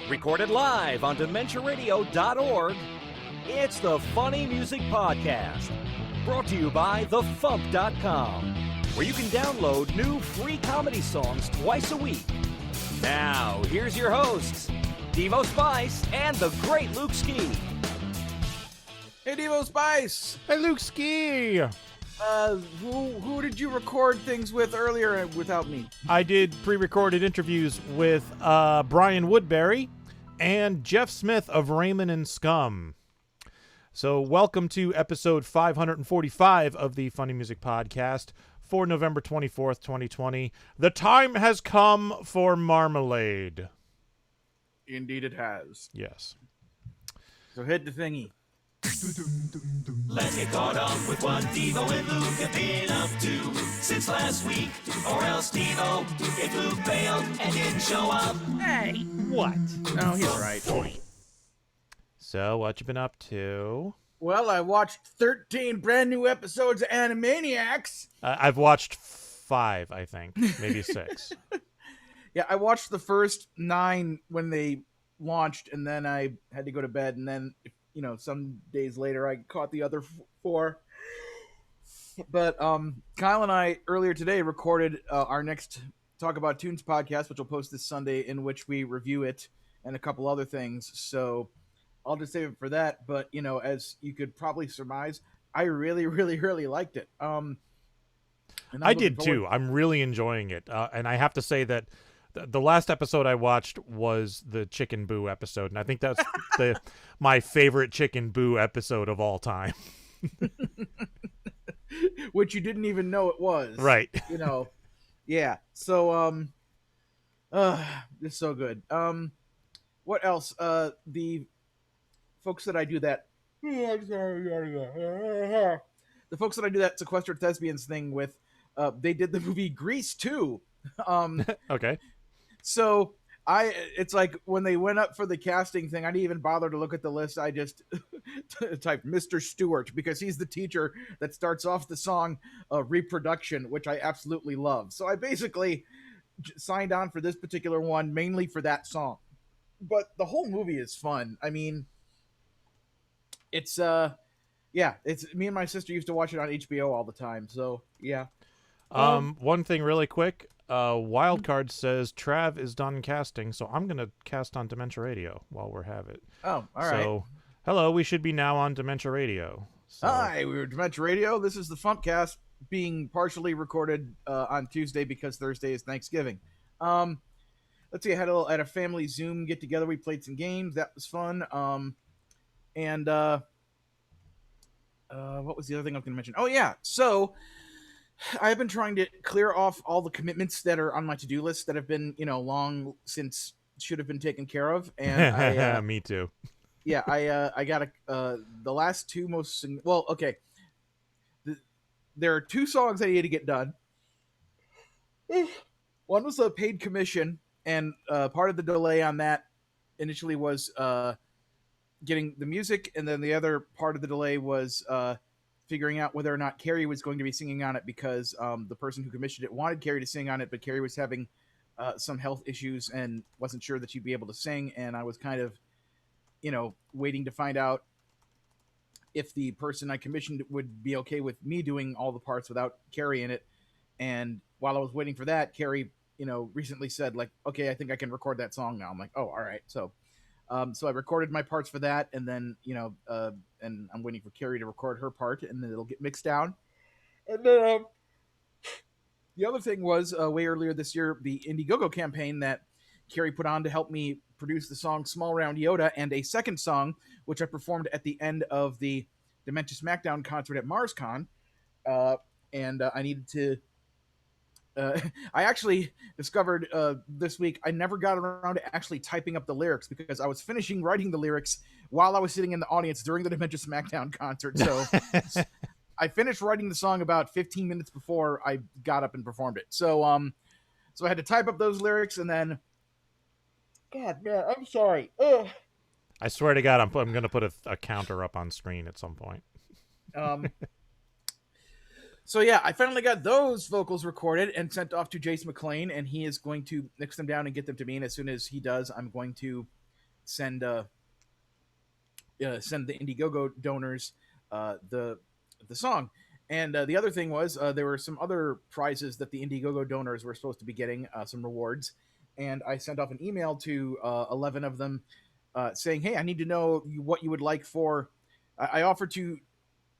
Recorded live on DementiaRadio.org, it's the Funny Music Podcast. Brought to you by FuMP.com, where you can download new free comedy songs twice a week. Now, here's your hosts, Devo Spice and the great Luke Ski. Hey, Devo Spice! Hey, Luke Ski! Who did you record things with earlier without me? I did pre-recorded interviews with Brian Woodbury and Jeff Smith of Raymond and Scum. So welcome to episode 545 of the Funny Music Podcast for November 24th, 2020. The time has come for Marmalade. Indeed it has. Yes. So hit the thingy. Let's get caught up with what Devo and Luke have been up to since last week. Or else Devo, if Luke bailed and didn't show up. Hey, what? Oh, he's right. So what you been up to? Well, I watched 13 brand new episodes of Animaniacs. I've watched 5, I think. Maybe 6. Yeah, I watched the first 9 when they launched, and then I had to go to bed, and then, you know, some days later I caught the other 4. But Kyle and I earlier today recorded our next Talk About Tunes podcast, which will post this Sunday, in which we review it and a couple other things. So I'll just save it for that. But, you know, as you could probably surmise, I really, really, really liked it. I did too. I'm really enjoying it. And I have to say that the last episode I watched was the Chicken Boo episode, and I think that's my favorite Chicken Boo episode of all time. Which you didn't even know it was. Right. You know. Yeah. So it's so good. What else? The folks that I do that the folks that I do that sequestered thespians thing with, they did the movie Grease too. Okay. So it's like when they went up for the casting thing, I didn't even bother to look at the list. I just typed Mr. Stewart because he's the teacher that starts off the song Reproduction, which I absolutely love. So I basically signed on for this particular one mainly for that song. But the whole movie is fun. I mean, it's it's me and my sister used to watch it on HBO all the time. So yeah. One thing really quick. Wildcard says Trav is done casting, so I'm going to cast on Dementia Radio while we have it. Oh, all right. So, hello, we should be now on Dementia Radio. So. Hi, we're Dementia Radio. This is the FuMPCast being partially recorded on Tuesday because Thursday is Thanksgiving. Let's see, I had a family Zoom get together. We played some games. That was fun. And what was the other thing I was going to mention? Oh, yeah. So I've been trying to clear off all the commitments that are on my to-do list that have been, you know, long since should have been taken care of. And me too. Yeah, I got the last two most okay. There are 2 songs I need to get done. One was a paid commission, and part of the delay on that initially was getting the music, and then the other part of the delay was figuring out whether or not Carrie was going to be singing on it, because the person who commissioned it wanted Carrie to sing on it, but Carrie was having some health issues and wasn't sure that she'd be able to sing, and I was kind of, you know, waiting to find out if the person I commissioned would be okay with me doing all the parts without Carrie in it. And while I was waiting for that, Carrie, you know, recently said, like, okay, I think I can record that song now. I'm like, oh, all right. So I recorded my parts for that, and then, you know, and I'm waiting for Carrie to record her part, and then it'll get mixed down. And then the other thing was way earlier this year, the Indiegogo campaign that Carrie put on to help me produce the song Small Round Yoda, and a second song, which I performed at the end of the Dementia Smackdown concert at MarsCon. And I needed to... I actually discovered this week I never got around to actually typing up the lyrics, because I was finishing writing the lyrics while I was sitting in the audience during the Dementia Smackdown concert. So I finished writing the song about 15 minutes before I got up and performed it. So I had to type up those lyrics, and then... God, man, I'm sorry. Ugh. I swear to God, I'm going to put a counter up on screen at some point. So yeah, I finally got those vocals recorded and sent off to Jace McLean, and he is going to mix them down and get them to me. And as soon as he does, I'm going to send the Indiegogo donors the song. And the other thing was there were some other prizes that the Indiegogo donors were supposed to be getting, some rewards. And I sent off an email to 11 of them saying, hey, I need to know what you would like for. I offered to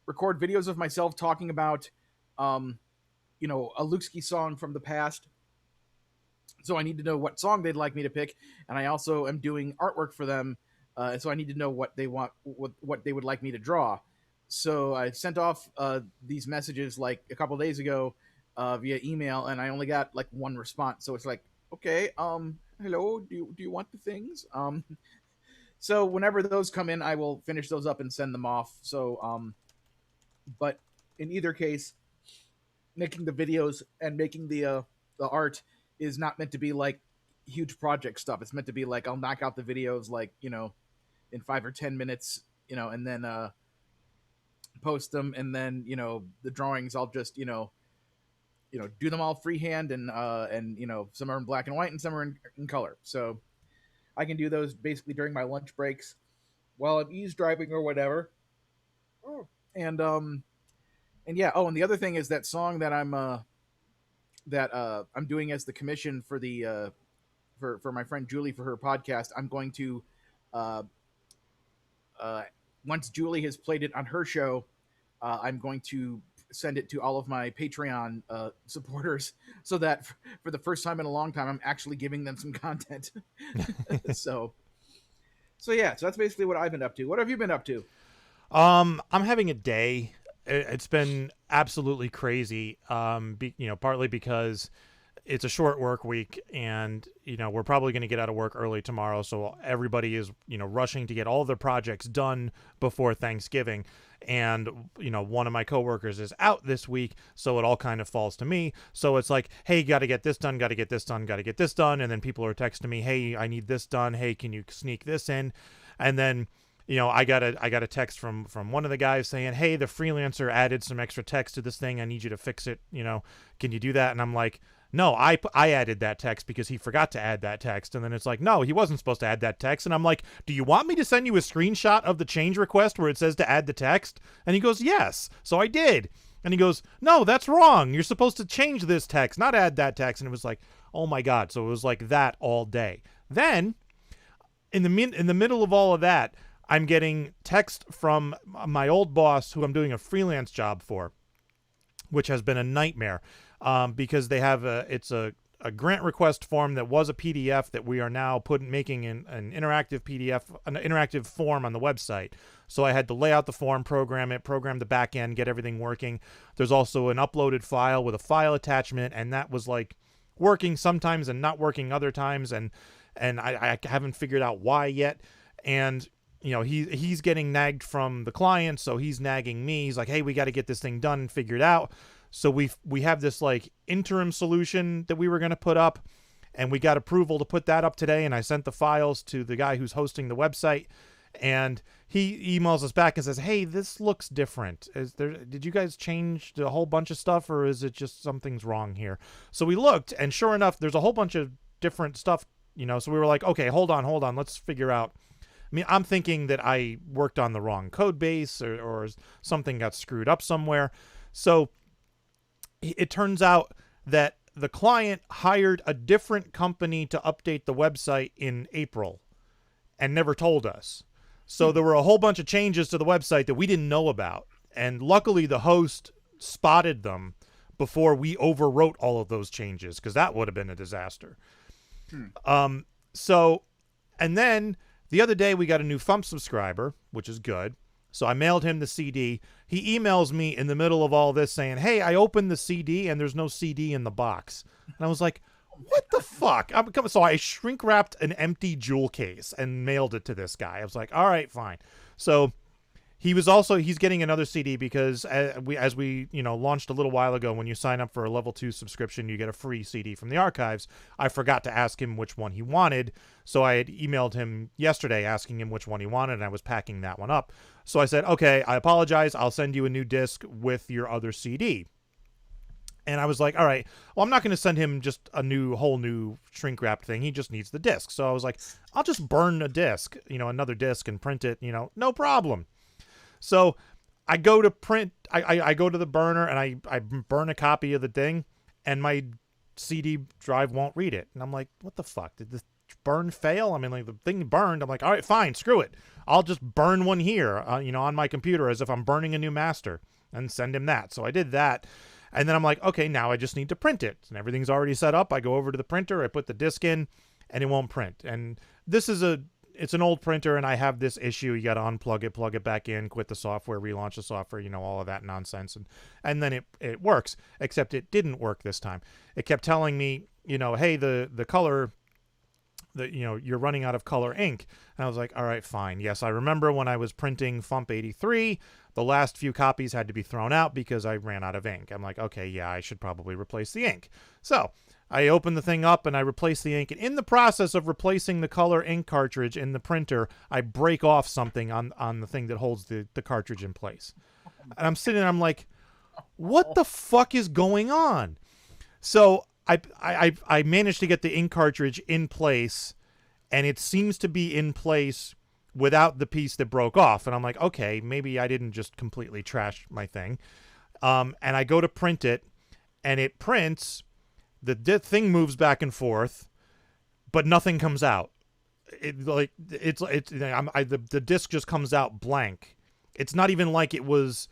record videos of myself talking about, a Lukski song from the past. So I need to know what song they'd like me to pick. And I also am doing artwork for them. So I need to know what they want, what they would like me to draw. So I sent off these messages like a couple days ago via email, and I only got like one response. So it's like, okay, hello, do you want the things? So whenever those come in, I will finish those up and send them off. So, but in either case, making the videos and making the art is not meant to be like huge project stuff. It's meant to be like I'll knock out the videos like in 5 or 10 minutes, and then post them, and then the drawings I'll just do them all freehand, and some are in black and white and some are in color. So I can do those basically during my lunch breaks while I'm eavesdropping or whatever. And yeah. Oh, and the other thing is that song that I'm doing as the commission for the for my friend Julie for her podcast. I'm going to once Julie has played it on her show, I'm going to send it to all of my Patreon supporters, so that for the first time in a long time, I'm actually giving them some content. So yeah, so that's basically what I've been up to. What have you been up to? I'm having a day. It's been absolutely crazy. Partly because it's a short work week, and we're probably going to get out of work early tomorrow, so everybody is rushing to get all their projects done before Thanksgiving. And one of my coworkers is out this week, so it all kind of falls to me. So it's like, hey, got to get this done, got to get this done, got to get this done. And then people are texting me, hey, I need this done, hey, can you sneak this in? And then I got a text from one of the guys saying, hey, the freelancer added some extra text to this thing, I need you to fix it, can you do that? And I'm like, no, I added that text because he forgot to add that text. And then it's like, no, he wasn't supposed to add that text. And I'm like, do you want me to send you a screenshot of the change request where it says to add the text? And he goes, yes. So I did. And he goes, no, that's wrong. You're supposed to change this text, not add that text. And it was like, oh my God. So it was like that all day. Then in the middle of all of that, I'm getting text from my old boss who I'm doing a freelance job for, which has been a nightmare. Because they have a grant request form that was a PDF that we are now making an interactive PDF, an interactive form on the website. So I had to lay out the form, program the back end, get everything working. There's also an uploaded file with a file attachment, and that was like working sometimes and not working other times, and I haven't figured out why yet. And he's getting nagged from the client, so he's nagging me. He's like, hey, we got to get this thing done and figured out. So we have this like interim solution that we were going to put up, and we got approval to put that up today. And I sent the files to the guy who's hosting the website, and he emails us back and says, hey, this looks different. Did you guys change a whole bunch of stuff, or is it just something's wrong here? So we looked, and sure enough, there's a whole bunch of different stuff, so we were like, okay, hold on. Let's figure out. I mean, I'm thinking that I worked on the wrong code base or something got screwed up somewhere. So it turns out that the client hired a different company to update the website in April and never told us. So there were a whole bunch of changes to the website that we didn't know about. And luckily the host spotted them before we overwrote all of those changes, because that would have been a disaster. And then the other day we got a new FuMP subscriber, which is good. So I mailed him the CD. He emails me in the middle of all this saying, hey, I opened the CD and there's no CD in the box. And I was like, what the fuck? So I shrink wrapped an empty jewel case and mailed it to this guy. I was like, all right, fine. So he's getting another CD because as we launched a little while ago, when you sign up for a level 2 subscription, you get a free CD from the archives. I forgot to ask him which one he wanted. So I had emailed him yesterday asking him which one he wanted, and I was packing that one up. So I said, okay, I apologize. I'll send you a new disc with your other CD. And I was like, all right, well, I'm not going to send him just a whole new shrink wrapped thing. He just needs the disc. So I was like, I'll just burn a disc, another disc and print it, no problem. So I go to print, I go to the burner and I burn a copy of the thing, and my CD drive won't read it. And I'm like, what the fuck? Did the burn fail? I mean, like, the thing burned. I'm like, all right, fine, screw it. I'll just burn one here, on my computer as if I'm burning a new master, and send him that. So I did that. And then I'm like, okay, now I just need to print it. And everything's already set up. I go over to the printer, I put the disc in, and it won't print. And this is it's an old printer, and I have this issue. You got to unplug it, plug it back in, quit the software, relaunch the software, all of that nonsense. And then it works, except it didn't work this time. It kept telling me, hey, the color, you're running out of color ink. And I was like, all right, fine. Yes, I remember when I was printing FuMP 83, the last few copies had to be thrown out because I ran out of ink. I'm like, okay, yeah, I should probably replace the ink. So I open the thing up and I replace the ink. And in the process of replacing the color ink cartridge in the printer, I break off something on the thing that holds the cartridge in place. And I'm sitting there, I'm like, what the fuck is going on? So I managed to get the ink cartridge in place, and it seems to be in place without the piece that broke off. And I'm like, okay, maybe I didn't just completely trash my thing. And I go to print it, and it prints. The thing moves back and forth, but nothing comes out. The disc just comes out blank. It's not even like it was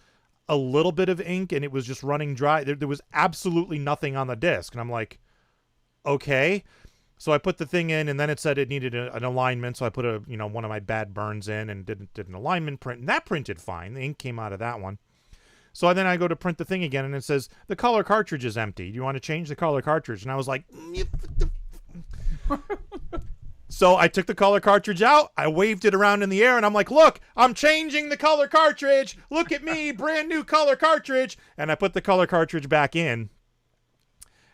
a little bit of ink and it was just running dry. There was absolutely nothing on the disc. And I'm like, okay. So I put the thing in, and then it said it needed an alignment. So I put one of my bad burns in and did an alignment print, and that printed fine. The ink came out of that one. So then I go to print the thing again, and it says the color cartridge is empty. Do you want to change the color cartridge? And I was like, so I took the color cartridge out. I waved it around in the air, and I'm like, look, I'm changing the color cartridge. Look at me, brand new color cartridge. And I put the color cartridge back in.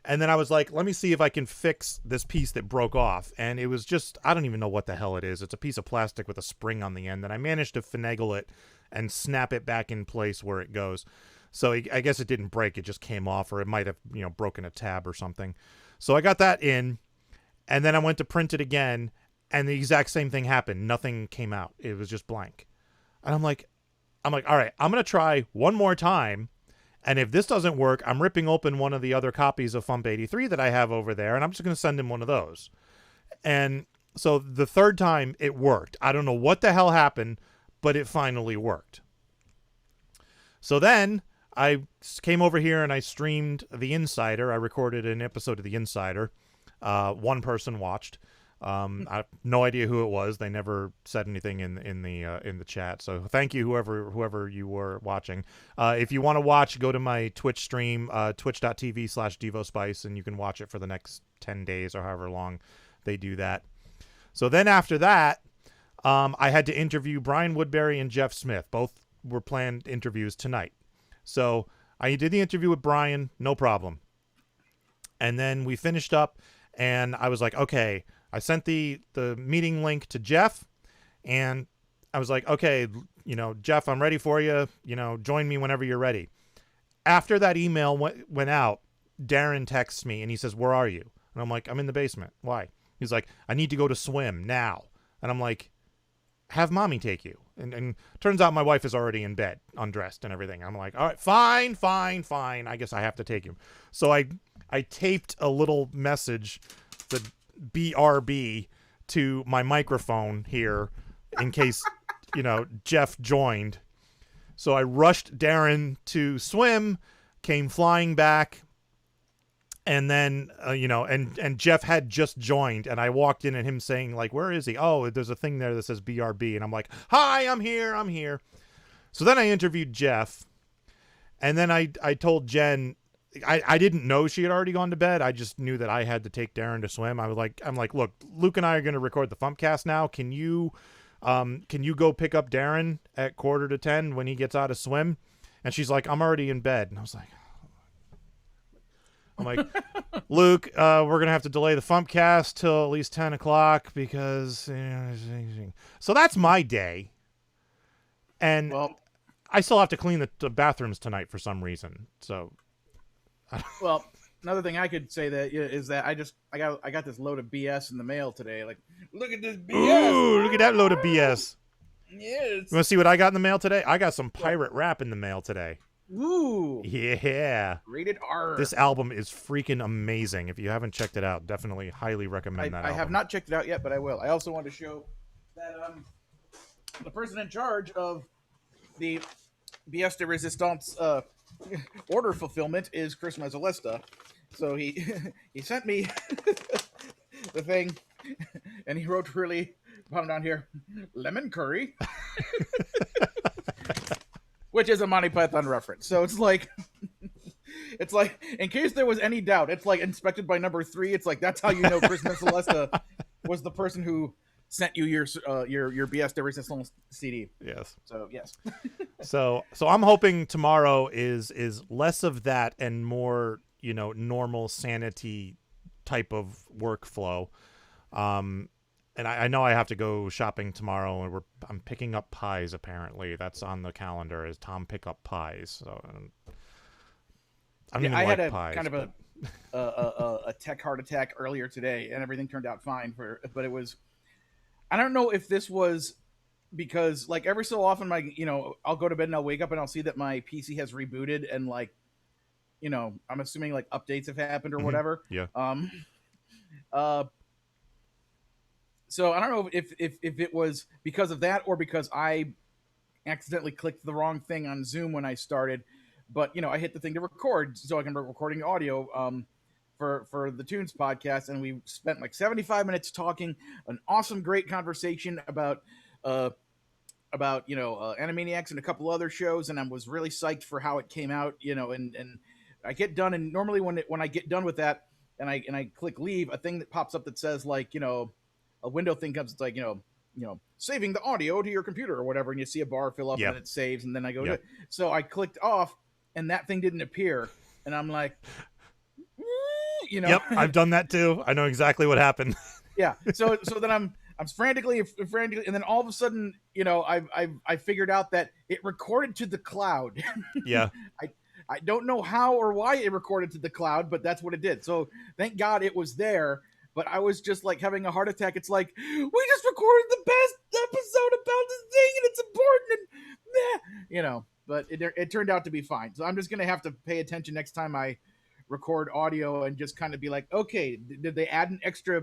And then I was like, let me see if I can fix this piece that broke off. And it was just, I don't even know what the hell it is. It's a piece of plastic with a spring on the end. And I managed to finagle it and snap it back in place where it goes. So I guess it didn't break. It just came off, or it might have, broken a tab or something. So I got that in. And then I went to print it again, and the exact same thing happened. Nothing came out. It was just blank. And I'm like, all right, I'm going to try one more time. And if this doesn't work, I'm ripping open one of the other copies of FuMP 83 that I have over there, and I'm just going to send him one of those. And so the third time it worked. I don't know what the hell happened, but it finally worked. So then I came over here and I streamed The Insider. I recorded an episode of The Insider. One person watched. I have no idea who it was. They never said anything in the chat. So thank you, whoever you were watching. If you want to watch, go to my Twitch stream, twitch.tv/DevoSpice, and you can watch it for the next 10 days or however long they do that. So then after that, I had to interview Brian Woodbury and Jeff Smith. Both were planned interviews tonight. So I did the interview with Brian, no problem. And then we finished up, and I was like, okay, I sent the meeting link to Jeff, and I was like, okay, Jeff, I'm ready for you. Join me whenever you're ready. After that email went out, Darren texts me, and he says, where are you? And I'm like, I'm in the basement. Why? He's like, I need to go to swim now. And I'm like, have mommy take you. And turns out my wife is already in bed, undressed and everything. I'm like, all right, fine. I guess I have to take him. So I taped a little message, the BRB, to my microphone here in case, Jeff joined. So I rushed Darren to swim, came flying back. And then, and Jeff had just joined, and I walked in and him saying, like, where is he? Oh, there's a thing there that says BRB. And I'm like, hi, I'm here. So then I interviewed Jeff, and then I told Jen, I didn't know she had already gone to bed. I just knew that I had to take Darren to swim. I'm like, look, Luke and I are going to record the FuMPCast now. Can you go pick up Darren at 9:45 when he gets out of swim? And she's like, I'm already in bed. And I was like, Luke, we're going to have to delay the FuMPCast till at least 10 o'clock because... So that's my day. And I still have to clean the bathrooms tonight for some reason. So Well, another thing I could say that is that I got this load of BS in the mail today. Like, look at this BS. Ooh, look at that load of BS. Yes. You want to see what I got in the mail today? I got some pirate rap in the mail today. Ooh. Yeah. Rated R. This album is freaking amazing. If you haven't checked it out, definitely highly recommend that I album. have not checked it out yet, but I will. I also want to show that the person in charge of the pièce de résistance order fulfillment is Chris Mazzolesta. So he he sent me the thing, and he wrote really down here, lemon curry, which is a Monty Python reference. So it's like in case there was any doubt, it's like inspected by number 3. It's like that's how you know Chris Mazzolesta was the person who sent you your BS de Resistance CD. Yes. So yes. So I'm hoping tomorrow is less of that and more, normal sanity type of workflow. And I know I have to go shopping tomorrow, and I'm picking up pies. Apparently, that's on the calendar. Is Tom pick up pies? So I don't even I like had pies. Kind of a tech heart attack earlier today, and everything turned out fine. But it was, I don't know if this was because like every so often I'll go to bed and I'll wake up and I'll see that my PC has rebooted and like, I'm assuming like updates have happened or whatever. Yeah. So I don't know if it was because of that or because I accidentally clicked the wrong thing on Zoom when I started, but I hit the thing to record so I can be recording audio for the Tunes podcast, and we spent like 75 minutes talking, an awesome, great conversation about Animaniacs and a couple other shows, and I was really psyched for how it came out, and I get done, and normally when I get done with that and I click leave, a thing that pops up that says like a window thing comes. It's like saving the audio to your computer or whatever, and you see a bar fill up and it saves, and then I go to it. So I clicked off, and that thing didn't appear, and I'm like, Yep, I've done that too. I know exactly what happened. Yeah. So then I'm frantically, and then all of a sudden, I figured out that it recorded to the cloud. Yeah. I don't know how or why it recorded to the cloud, but that's what it did. So thank God it was there. But I was just like having a heart attack. It's like, we just recorded the best episode about this thing, and it's important, and but it turned out to be fine. So I'm just gonna have to pay attention next time I record audio and just kind of be like, okay, did they add an extra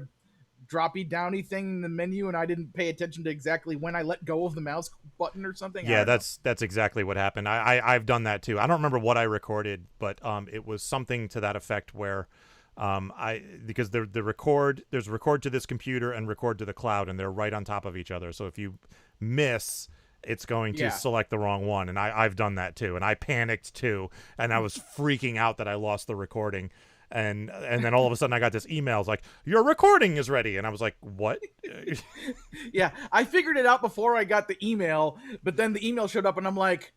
droppy downy thing in the menu and I didn't pay attention to exactly when I let go of the mouse button or something? Yeah, that's exactly what happened. I've done that too. I don't remember what I recorded, but it was something to that effect where because there's record to this computer and record to the cloud, and they're right on top of each other. So if you miss, it's going to select the wrong one. And I've done that too. And I panicked too. And I was freaking out that I lost the recording. And then all of a sudden I got this email. It's like, your recording is ready. And I was like, what? Yeah, I figured it out before I got the email, but then the email showed up and I'm like,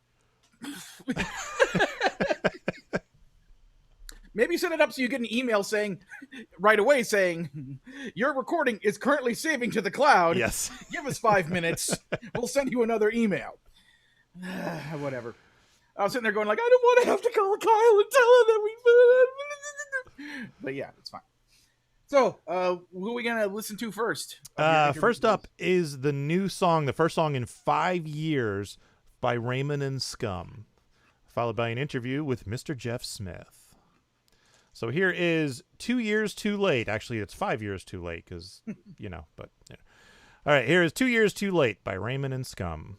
maybe set it up so you get an email right away saying, your recording is currently saving to the cloud. Yes. Give us 5 minutes. We'll send you another email. Whatever. I was sitting there going like, I don't want to have to call Kyle and tell him that we... But yeah, it's fine. So, who are we going to listen to first? First up is the new song, the first song in 5 years by Raymond and Scum, followed by an interview with Mr. Jeff Smith. So here is 2 years too late. Actually, it's 5 years too late because, but... Yeah. All right, here is 2 years too late by Raymond and Scum.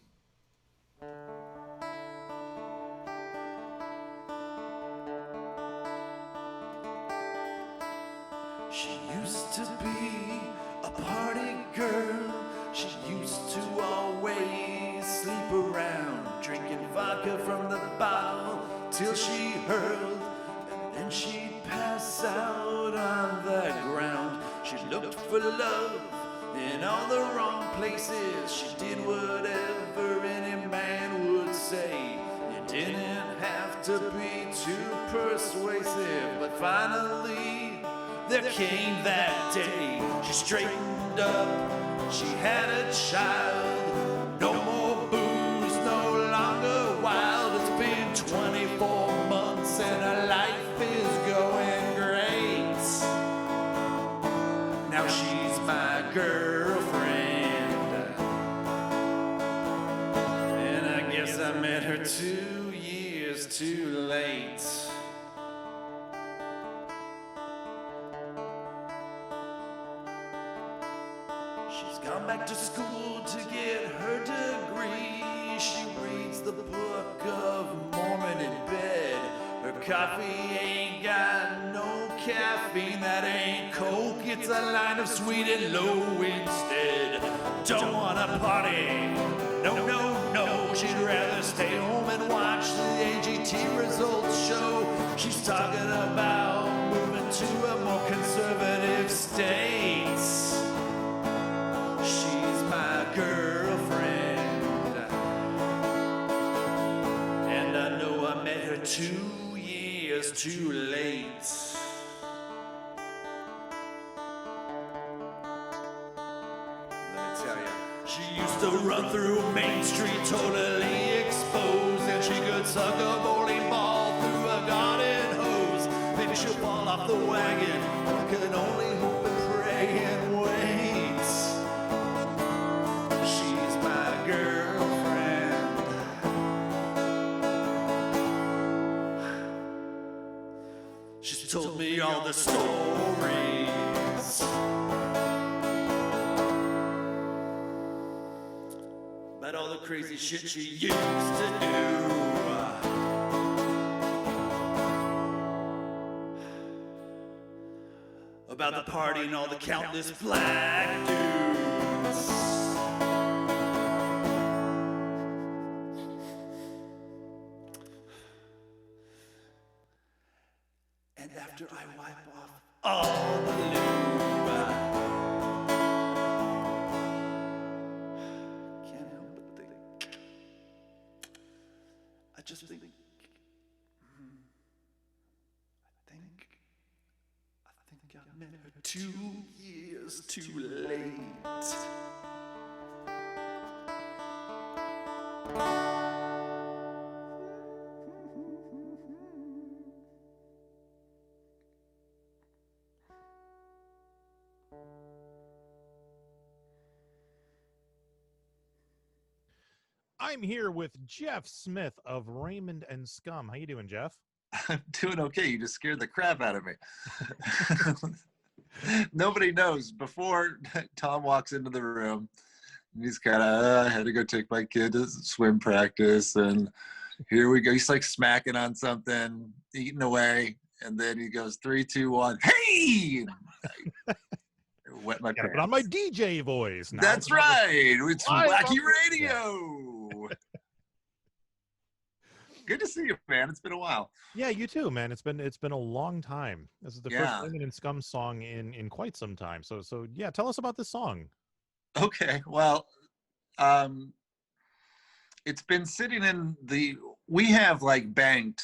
She used to be a party girl. She used to always sleep around, drinking vodka from the bottle till she hurled, and then she'd pass out on the ground. She looked for love in all the wrong places. She did whatever any man would say. You didn't have to be too persuasive, but finally there came that day. She straightened up, she had a child. No more booze, no longer wild. It's been 24 months and her life is guess I met her 2 years too late. She's gone back to school to get her degree. She reads the Book of Mormon in bed. Her coffee ain't got no caffeine, that ain't Coke, it's a line of sweet and low instead. Don't wanna party, no, no, no. She'd rather stay home and watch the AGT results show. She's talking about moving to a more conservative state. She's my girlfriend, and I know I met her 2 years too late. Let me tell you, she used to run through Main Street totally exposed, and she could suck a bowling ball through a garden hose. Maybe she'll fall off the wagon. I can only hope and pray and wait. She's my girlfriend. She's told me all the stories about all the crazy shit she used to do. About the party and all the countless black dudes. And after I wipe off all the lube, can't help but think. I just think. I think I met her 2 years too late. I'm here with Jeff Smith of Raymond and Scum. How you doing, Jeff? I'm doing okay. You just scared the crap out of me. Nobody knows. Before Tom walks into the room, he's kind of, I had to go take my kid to swim practice, and here we go. He's like smacking on something, eating away, and then he goes 3, 2, 1. Hey! I wet my pants. But on my DJ voice. Now. That's right. It's Live Wacky on- Radio. Good to see you, man. It's been a while. Yeah, you too, man. It's been a long time. This is the first Raymond and Scum song in quite some time. So yeah, tell us about this song. Okay, well, it's been sitting in the. We have like banked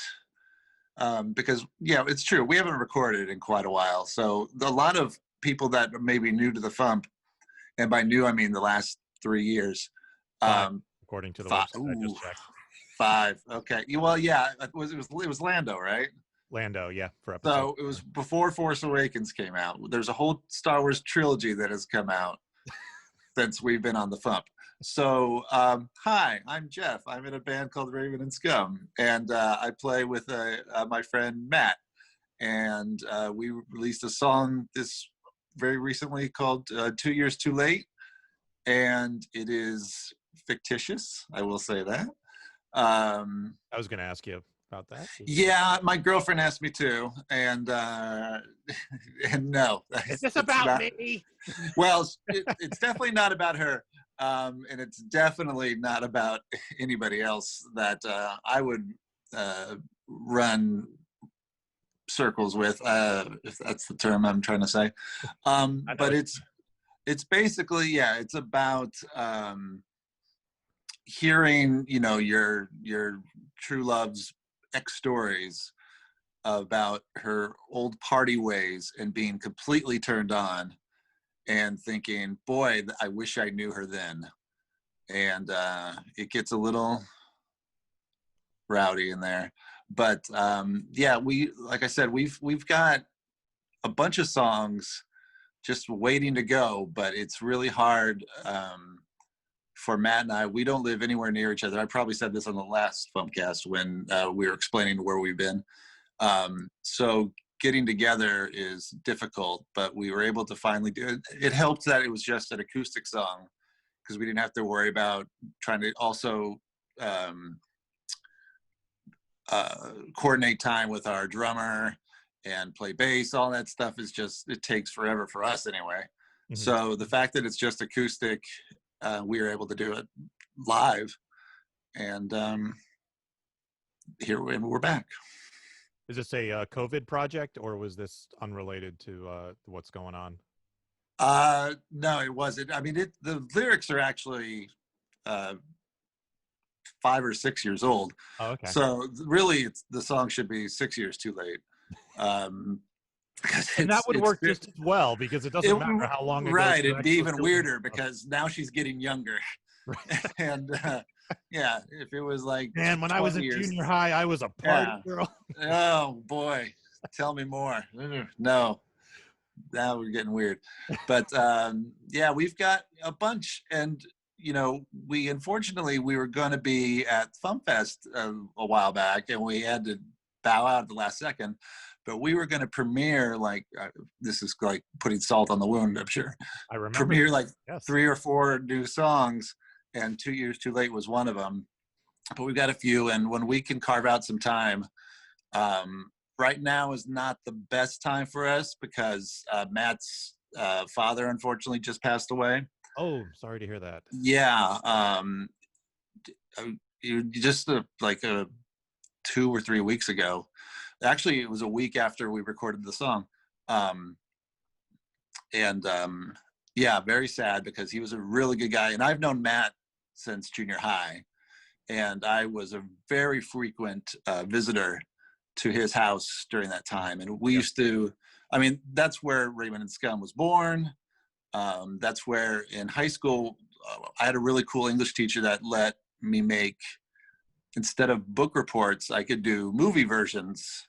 because it's true. We haven't recorded in quite a while, so a lot of people that are maybe new to the FuMP, and by new I mean the last 3 years. According to the five. website I just checked. 5. Okay. Well, yeah. It was Lando, right? Lando, yeah. For episode. So it was before Force Awakens came out. There's a whole Star Wars trilogy that has come out since we've been on the FuMP. So, hi, I'm Jeff. I'm in a band called Raymond and Scum, and I play with my friend Matt. And we released a song this very recently called 2 Years Too Late, and it is fictitious. I will say that. I was going to ask you about that. Yeah, my girlfriend asked me to, and no. Is this about me? Well, it's definitely not about her, and it's definitely not about anybody else that I would run circles with, if that's the term I'm trying to say. But it's basically, it's about hearing, your true love's stories about her old party ways and being completely turned on and thinking, boy, I wish I knew her then. And it gets a little rowdy in there, but we, like I said, we've got a bunch of songs just waiting to go, but it's really hard for Matt and I, we don't live anywhere near each other. I probably said this on the last FuMPCast when we were explaining where we've been. So getting together is difficult, but we were able to finally do it. It helped that it was just an acoustic song because we didn't have to worry about trying to also coordinate time with our drummer and play bass. All that stuff is just, it takes forever for us anyway. Mm-hmm. So the fact that it's just acoustic, we were able to do it live, and here we're back. Is this a COVID project, or was this unrelated to what's going on? No, it wasn't. I mean, the lyrics are actually 5 or 6 years old. Oh, okay. So really, the song should be 6 years too late. And that would work just as well, because it doesn't matter how long ago. Right, it'd be even weirder because now she's getting younger. Right. And yeah, if it was like, man, when I was in junior high, I was a party girl. Oh boy, tell me more. No, now we're getting weird. But yeah, we've got a bunch, and you know, we were going to be at FuMPFest a while back, and we had to bow out at the last second. But we were going to premiere, like, this is like putting salt on the wound, I'm sure. I remember. Premiere like 3 or 4 new songs, and 2 years too late was one of them. But we've got a few, and when we can carve out some time, right now is not the best time for us because Matt's father, unfortunately, just passed away. Oh, sorry to hear that. Yeah. Just like 2 or 3 weeks ago. Actually, it was a week after we recorded the song. Yeah, very sad because he was a really good guy. And I've known Matt since junior high. And I was a very frequent visitor to his house during that time. And we used to, I mean, that's where Raymond and Scum was born. That's where in high school, I had a really cool English teacher that let me make, instead of book reports, I could do movie versions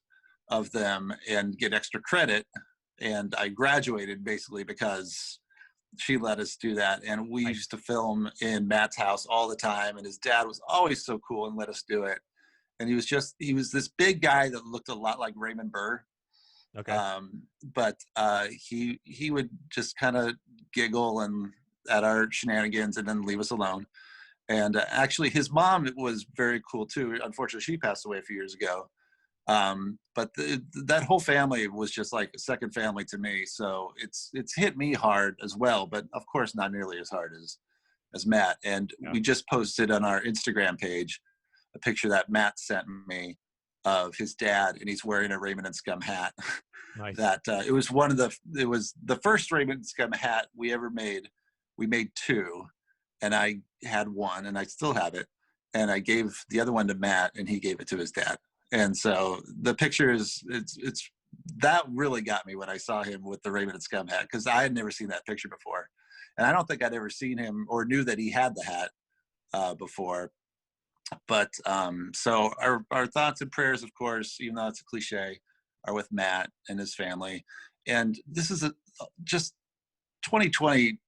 of them and get extra credit. And I graduated basically because she let us do that. And we used to film in Matt's house all the time. And his dad was always so cool and let us do it. And he was this big guy that looked a lot like Raymond Burr. Okay. But he would just kind of giggle and at our shenanigans and then leave us alone. And actually, his mom was very cool too. Unfortunately, she passed away a few years ago. But that whole family was just like a second family to me. So it's hit me hard as well, but of course not nearly as hard as Matt. And we just posted on our Instagram page a picture that Matt sent me of his dad, and he's wearing a Raymond and Scum hat. Nice. That it was the first Raymond and Scum hat we ever made. We made 2. And I had one, and I still have it. And I gave the other one to Matt, and he gave it to his dad. And so the picture it's that really got me when I saw him with the Raymond and Scum hat, because I had never seen that picture before. And I don't think I'd ever seen him or knew that he had the hat before. But so our thoughts and prayers, of course, even though it's a cliche, are with Matt and his family. And this is just 2020.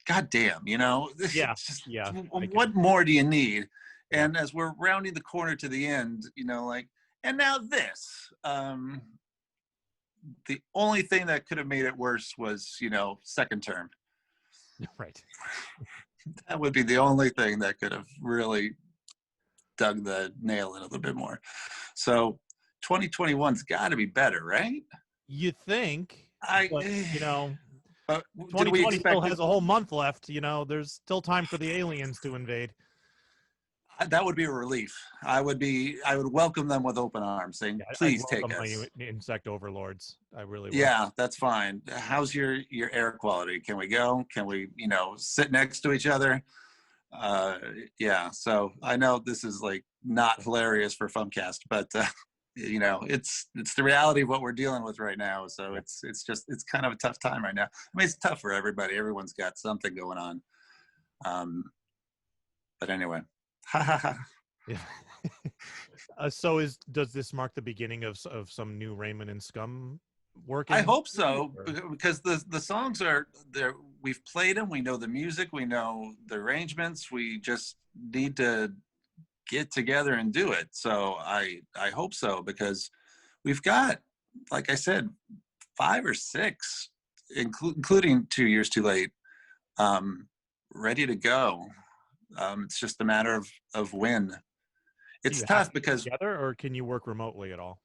God damn, you know? Yeah. Just, yeah. What more do you need? And as we're rounding the corner to the end, you know, like, and now this. The only thing that could have made it worse was, you know, second term. Right. That would be the only thing that could have really dug the nail in a little bit more. So 2021's got to be better, right? You think? But, you know, but 2020 still has a whole month left. You know, there's still time for the aliens to invade. That would be a relief. I would welcome them with open arms, saying, "Please take us." My insect overlords. I really would. Yeah, that's fine. How's your air quality? Can we go? Can we, you know, sit next to each other? Yeah. So I know this is like not hilarious for FuMPCast, but you know, it's the reality of what we're dealing with right now. So it's kind of a tough time right now. I mean, it's tough for everybody. Everyone's got something going on. But anyway. Yeah. So does this mark the beginning of some new Raymond and Scum working? I hope so, because the songs we've played them. We know the music. We know the arrangements. We just need to get together and do it. So I hope so, because we've got, like I said, 5 or 6, including 2 Years Too Late, ready to go. It's just a matter of when. It's tough because together, or can you work remotely at all?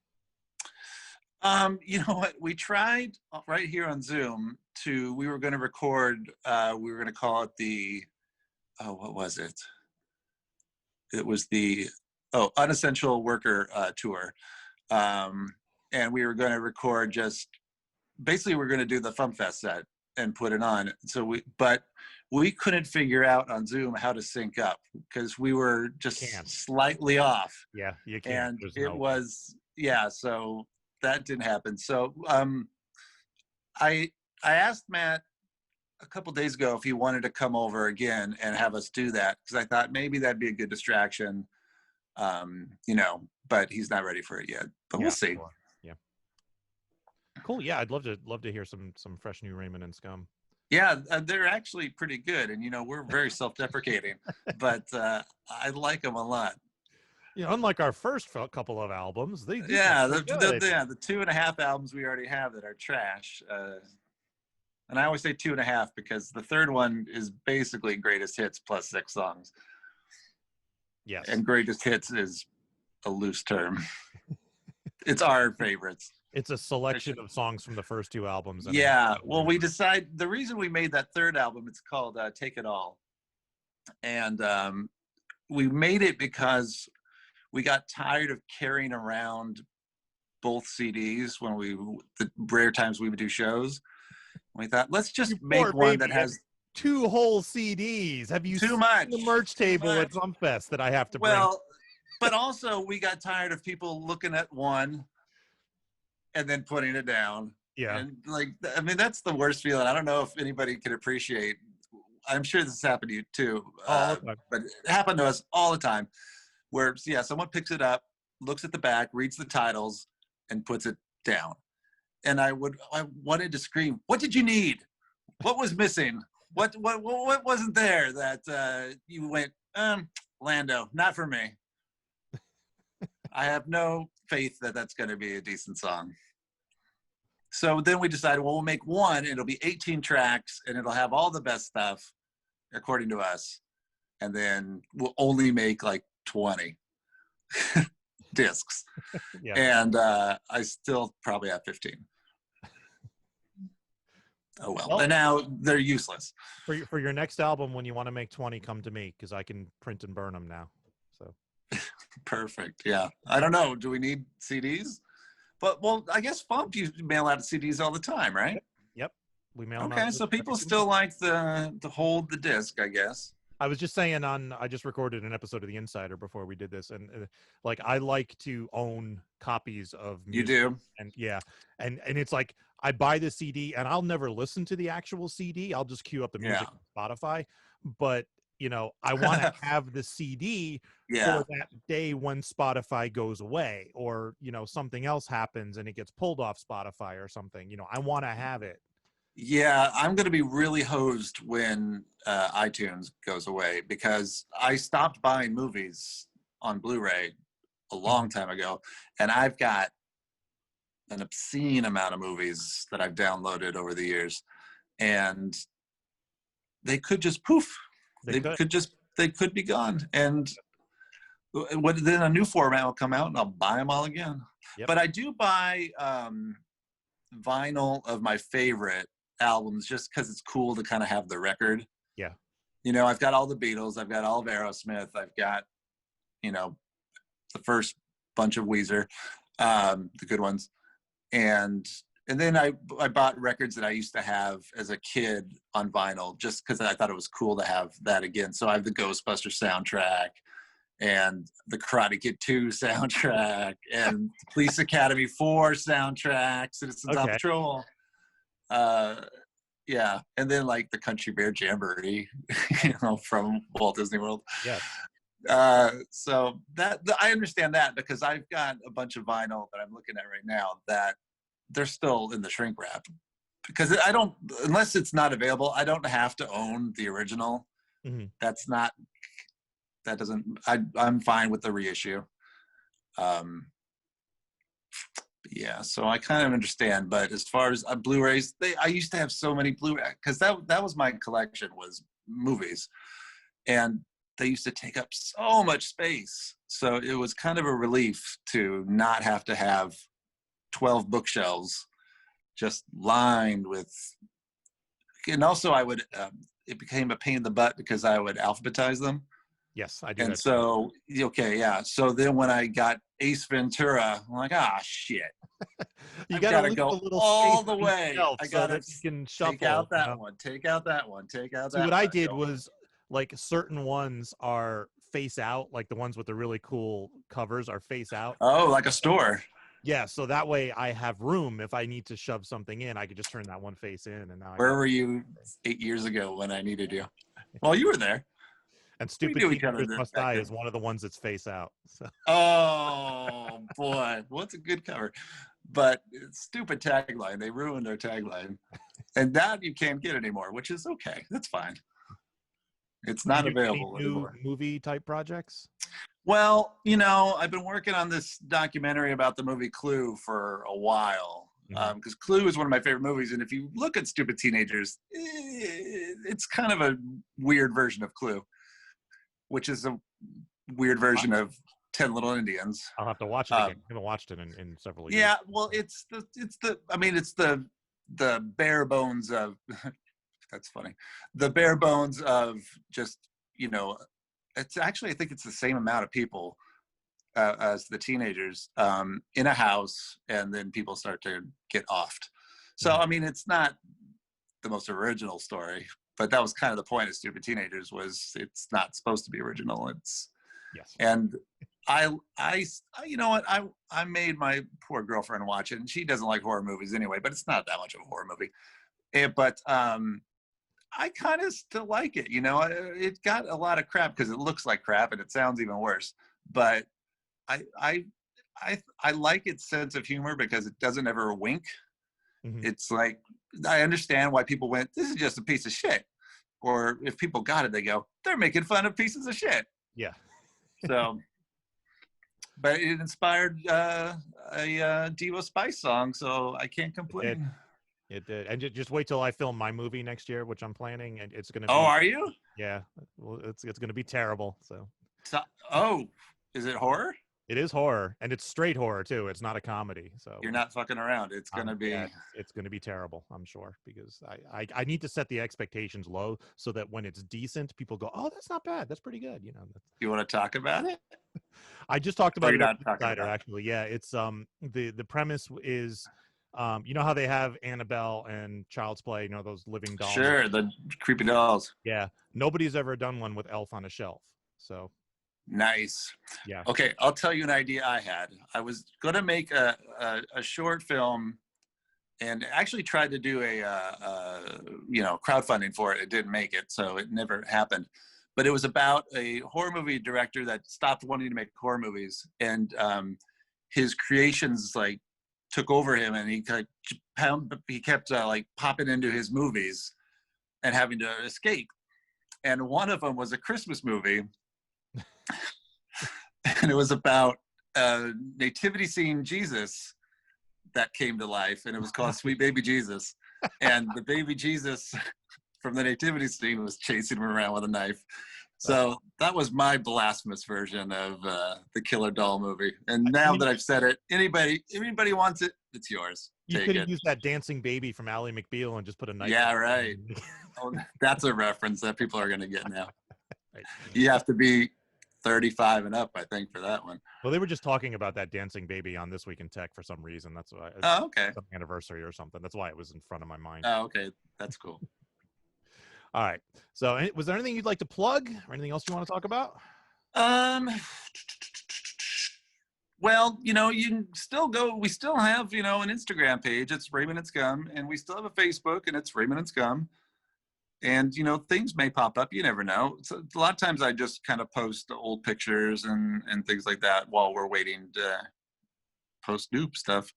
You know what? We tried right here on Zoom we were going to record, we were going to call it the, what was it? It was the, Unessential Worker Tour. And we were going to record basically we're going to do the FuMPFest set and put it on. But we couldn't figure out on Zoom how to sync up because we were just slightly off. Yeah, you can't. And so that didn't happen. So I asked Matt a couple days ago if he wanted to come over again and have us do that, because I thought maybe that'd be a good distraction, but he's not ready for it yet. But we'll see. Cool. Yeah. Cool. Yeah, I'd love to hear some fresh new Raymond and Scum. Yeah, they're actually pretty good, and we're very self-deprecating, but I like them a lot. Yeah, unlike our first couple of albums, the 2.5 albums we already have that are trash. And I always say 2.5 because the third one is basically greatest hits plus 6 songs. Yes. And greatest hits is a loose term. It's our favorites. It's a selection of songs from the first 2 albums. Yeah. Well, the reason we made that third album, it's called Take It All. And we made it because we got tired of carrying around both CDs when the rare times we would do shows. We thought, let's just make one that has 2 whole CDs. Have you seen the merch table at FuMPFest that I have to bring? Well, but also we got tired of people looking at one and then putting it down. Yeah. And that's the worst feeling. I don't know if anybody can appreciate. I'm sure this has happened to you too. But it happened to us all the time where, someone picks it up, looks at the back, reads the titles, and puts it down. And I wanted to scream, what did you need? What was missing? What wasn't there that you went, Lando, not for me. I have no faith that that's going to be a decent song. So then we decided, we'll make one, and it'll be 18 tracks, and it'll have all the best stuff, according to us. And then we'll only make like 20 discs. Yeah. And I still probably have 15. Oh well, and now they're useless. For your next album, when you want to make 20, come to me, because I can print and burn them now. So perfect. Yeah, I don't know. Do we need CDs? But I guess FuMP you mail out CDs all the time, right? Yep, we mail them out. Okay, so people still like to hold the disc, I guess. I was just saying I just recorded an episode of The Insider before we did this, and I like to own copies of music. You do? And yeah, and it's like I buy the CD and I'll never listen to the actual CD. I'll just queue up the music on Spotify. But I want to have the CD for that day when Spotify goes away, or something else happens and it gets pulled off Spotify or something. I want to have it. Yeah, I'm going to be really hosed when iTunes goes away, because I stopped buying movies on Blu-ray a long time ago, and I've got an obscene amount of movies that I've downloaded over the years, and they could just poof. They could be gone, and then a new format will come out, and I'll buy them all again. Yep. But I do buy vinyl of my favorite albums just because it's cool to kind of have the record. Yeah. I've got all the Beatles, I've got all of Aerosmith, I've got, the first bunch of Weezer, the good ones. And then I bought records that I used to have as a kid on vinyl just because I thought it was cool to have that again. So I have the Ghostbusters soundtrack and the Karate Kid 2 soundtrack and Police Academy 4 soundtrack, Citizens on Patrol. Yeah, and then like the Country Bear Jamboree, from Walt Disney World. Yeah. So that I understand that, because I've got a bunch of vinyl that I'm looking at right now that they're still in the shrink wrap, because I don't, unless it's not available, I don't have to own the original. Mhm. I'm fine with the reissue. Yeah, so I kind of understand, but as far as Blu-rays, I used to have so many Blu-ray, because that was my collection, was movies, and they used to take up so much space. So it was kind of a relief to not have to have 12 bookshelves just lined with, and also I would, it became a pain in the butt because I would alphabetize them. Yes, I do. And that. so, okay, yeah. So then when I got Ace Ventura, I'm like, shit. You I've got to go a little all space the in each way. shelf I so got to that you can shuffle. take out that you know? one, take out that one, take out See, that what one. I did was, like, certain ones are face out, like the ones with the really cool covers are face out. Oh, like a store. Yeah, so that way I have room if I need to shove something in. I could just turn that one face in, and now. Where were you 8 years ago when I needed you? Well, you were there. And We Stupid knew each other Teenagers Must back Die then. is one of the ones that's face out. So. Oh boy, what's a good cover? But stupid tagline. They ruined our tagline, and that you can't get anymore, which is okay. That's fine. It's not available Any new anymore. movie type projects? Well, you know, I've been working on this documentary about the movie Clue for a while, because Clue is one of my favorite movies. And if you look at Stupid Teenagers, it's kind of a weird version of Clue, which is a weird version of 10 Little Indians. I'll have to watch it again. I haven't watched it in several years. Yeah, well, it's the bare bones of that's funny. The bare bones of just, you know, it's actually, I think it's the same amount of people as the teenagers in a house, and then people start to get offed. So, I mean, it's not the most original story, but that was kind of the point of Stupid Teenagers, was it's not supposed to be original. It's, yes. And I you know what, I made my poor girlfriend watch it, and she doesn't like horror movies anyway, but it's not that much of a horror movie. But I kind of still like it, you know. It got a lot of crap because it looks like crap and it sounds even worse. But I like its sense of humor because it doesn't ever wink. It's like, I understand why people went, this is just a piece of shit. Or if people got it, they go, they're making fun of pieces of shit. Yeah. So, but it inspired a Devo Spice song, so I can't complain. It did. And just wait till I film my movie next year, which I'm planning, and it's gonna be. Oh, are you? Yeah. Well, it's gonna be terrible. So. Oh, is it horror? It is horror, and it's straight horror too. It's not a comedy. So you're not fucking around. It's gonna be. Yeah, it's gonna be terrible, I'm sure, because I need to set the expectations low so that when it's decent, people go, oh, that's not bad. That's pretty good. You know. You want to talk about it? I just talked about it. Insider, actually. Yeah, it's the premise is. You know how they have Annabelle and Child's Play, you know, those living dolls? Sure, the creepy dolls. Yeah. Nobody's ever done one with Elf on a Shelf. So. Nice. Yeah. Okay, I'll tell you an idea I had. I was going to make a short film, and actually tried to do a crowdfunding for it. It didn't make it, so it never happened. But it was about a horror movie director that stopped wanting to make horror movies, and his creations like took over him, and he kept like popping into his movies and having to escape. And one of them was a Christmas movie, and it was about a nativity scene Jesus that came to life, and it was called Sweet Baby Jesus. And the baby Jesus from the nativity scene was chasing him around with a knife. So that was my blasphemous version of the Killer Doll movie. And now that I've said it, anybody wants it, it's yours. You could have used that dancing baby from Ally McBeal and just put a knife. Yeah, right. Oh, that's a reference that people are going to get now. Right. You have to be 35 and up, I think, for that one. Well, they were just talking about that dancing baby on This Week in Tech for some reason. That's why. Oh, okay. Some anniversary or something. That's why it was in front of my mind. Oh, okay. That's cool. All right. So, was there anything you'd like to plug, or anything else you want to talk about? Well, you know, you can still go. We still have, you know, an Instagram page. It's Raymond and Scum, and we still have a Facebook, and it's Raymond and Scum. And you know, things may pop up. You never know. So a lot of times, I just kind of post old pictures and things like that while we're waiting to post new stuff.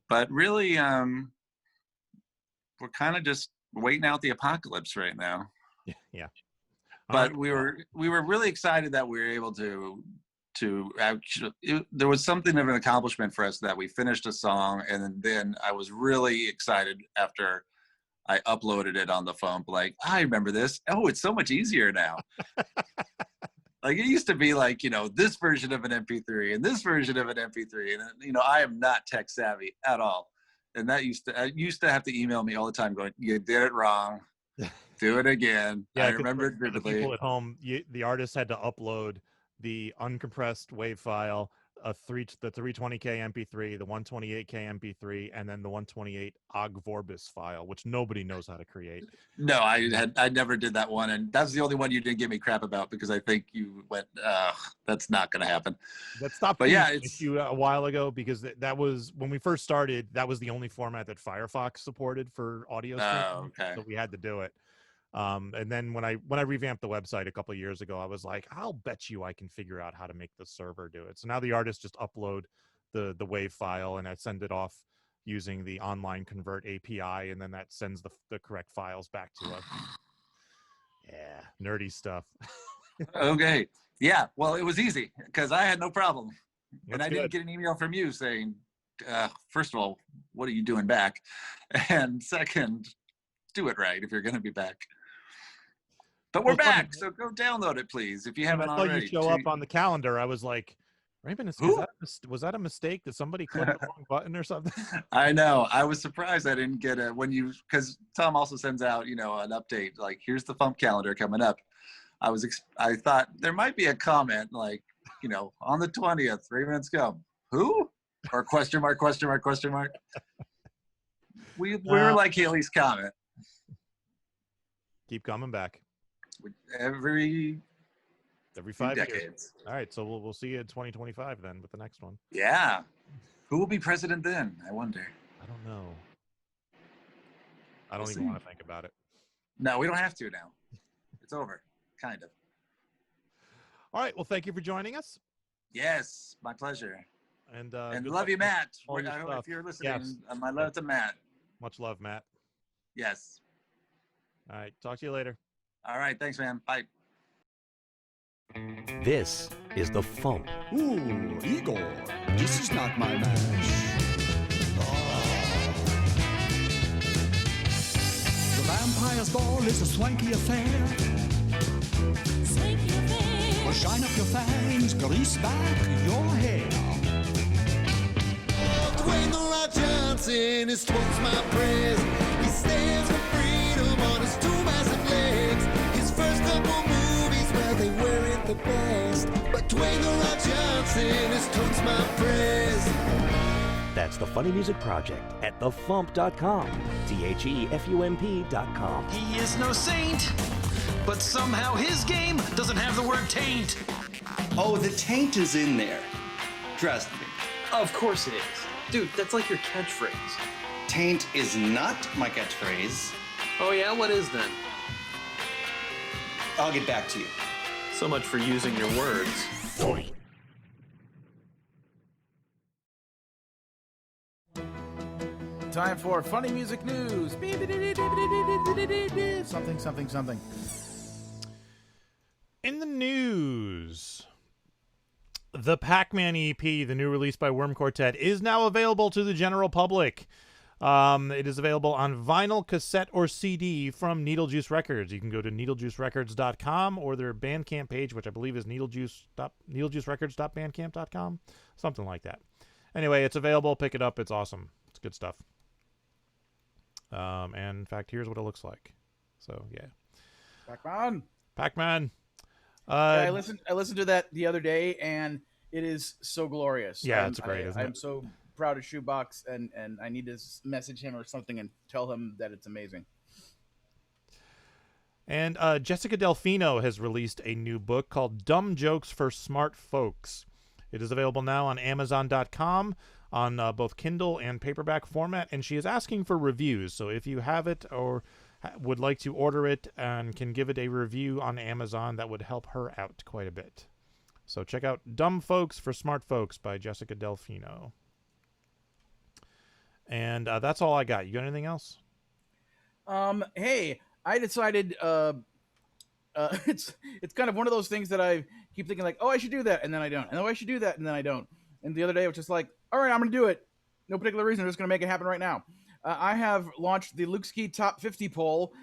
But really, we're kind of just waiting out the apocalypse right now. Yeah. But we were really excited that we were able to actually, there was something of an accomplishment for us that we finished a song, and then I was really excited after I uploaded it on the FuMP. Like, I remember this. Oh, it's so much easier now. Like, it used to be like, this version of an MP3 and this version of an MP3, and I am not tech savvy at all. And that used to have to email me all the time going, you did it wrong. Do it again. Yeah, I remember it for the vividly. people at home, the artist had to upload the uncompressed WAV file, the 320K MP3, the 128K MP3, and then the 128 OGG Vorbis file, which nobody knows how to create. No, I never did that one, and that's the only one you didn't give me crap about because I think you went, that's not going to happen. That stopped But being yeah, an issue a while ago because that was when we first started. That was the only format that Firefox supported for audio streaming, okay. so we had to do it. And then when I revamped the website a couple of years ago, I was like, I'll bet you I can figure out how to make the server do it. So now the artists just upload the WAV file, and I send it off using the online convert API, and then that sends the correct files back to us. Yeah, nerdy stuff. Okay. Yeah. Well, it was easy because I had no problem. And I That's didn't good. get an email from you saying, first of all, what are you doing back? And second, do it right if you're going to be back. But we're Well, back, so go download it, please, if you haven't I saw already. you show up on the calendar. I was like, Raymond, Who? was that a mistake? Did somebody click the wrong button or something? I know. I was surprised I didn't get it because Tom also sends out, an update like, here's the FuMP calendar coming up. I thought there might be a comment like, on the 20th, Raymond and Scum. Who? Or question mark, question mark, question mark. We're like Haley's Comet. Keep coming back. Every 5 years. decades. All right, so we'll see you in 2025 then with the next one. Yeah. Who will be president then? I wonder. I don't know. I don't We'll even see. want to think about it. No, we don't have to now. It's over. Kind of. All right, well, thank you for joining us. Yes, my pleasure. And And good love luck you, with Matt. all your I hope stuff. if you're listening, Yes. my love to Matt. Much love, Matt. Yes. All right, talk to you later. All right. Thanks, man. Bye. This is the FuMP. Ooh, Igor, this is not my match. The vampire's ball is a swanky affair. Well, shine up your fangs, grease back your hair. Dwayne "The Rock" Johnson is twice my praise. He stands for freedom on his two massive legs. His first couple movies, well, they weren't the best. But Dwayne "The Rock" Johnson is twice my praise. That's the Funny Music Project at thefump.com. THEFUMP.com. He is no saint, but somehow his game doesn't have the word taint. Oh, the taint is in there. Trust me. Of course it is. Dude, that's like your catchphrase. Taint is not my catchphrase. Oh yeah, what is then? I'll get back to you. So much for using your words. Time for funny music news. Something, something, something. In the news, the Pac-Man EP, the new release by Worm Quartet, is now available to the general public. It is available on vinyl, cassette, or CD from Needlejuice Records. You can go to needlejuicerecords.com or their Bandcamp page, which I believe is needlejuicerecords.bandcamp.com, something like that. Anyway, it's available. Pick it up. It's awesome. It's good stuff. And in fact, here's what it looks like. So yeah, Pac-Man. Pac-Man. I listened to that the other day, and it is so glorious. Yeah, it's great, isn't I'm it? so proud of Shoebox, and I need to message him or something and tell him that it's amazing. And Jessica Delfino has released a new book called Dumb Jokes for Smart Folks. It is available now on Amazon.com on both Kindle and paperback format, and she is asking for reviews. So if you have it or would like to order it and can give it a review on Amazon, that would help her out quite a bit. So check out Dumb Folks for Smart Folks by Jessica Delfino. And that's all I got. You got anything else? Hey, I decided it's kind of one of those things that I keep thinking like, oh, I should do that, and then I don't, and oh, I should do that, and then I don't. And the other day, I was just like, all right, I'm gonna do it. No particular reason. I'm just gonna make it happen right now. I have launched the Luke Ski Top 50 poll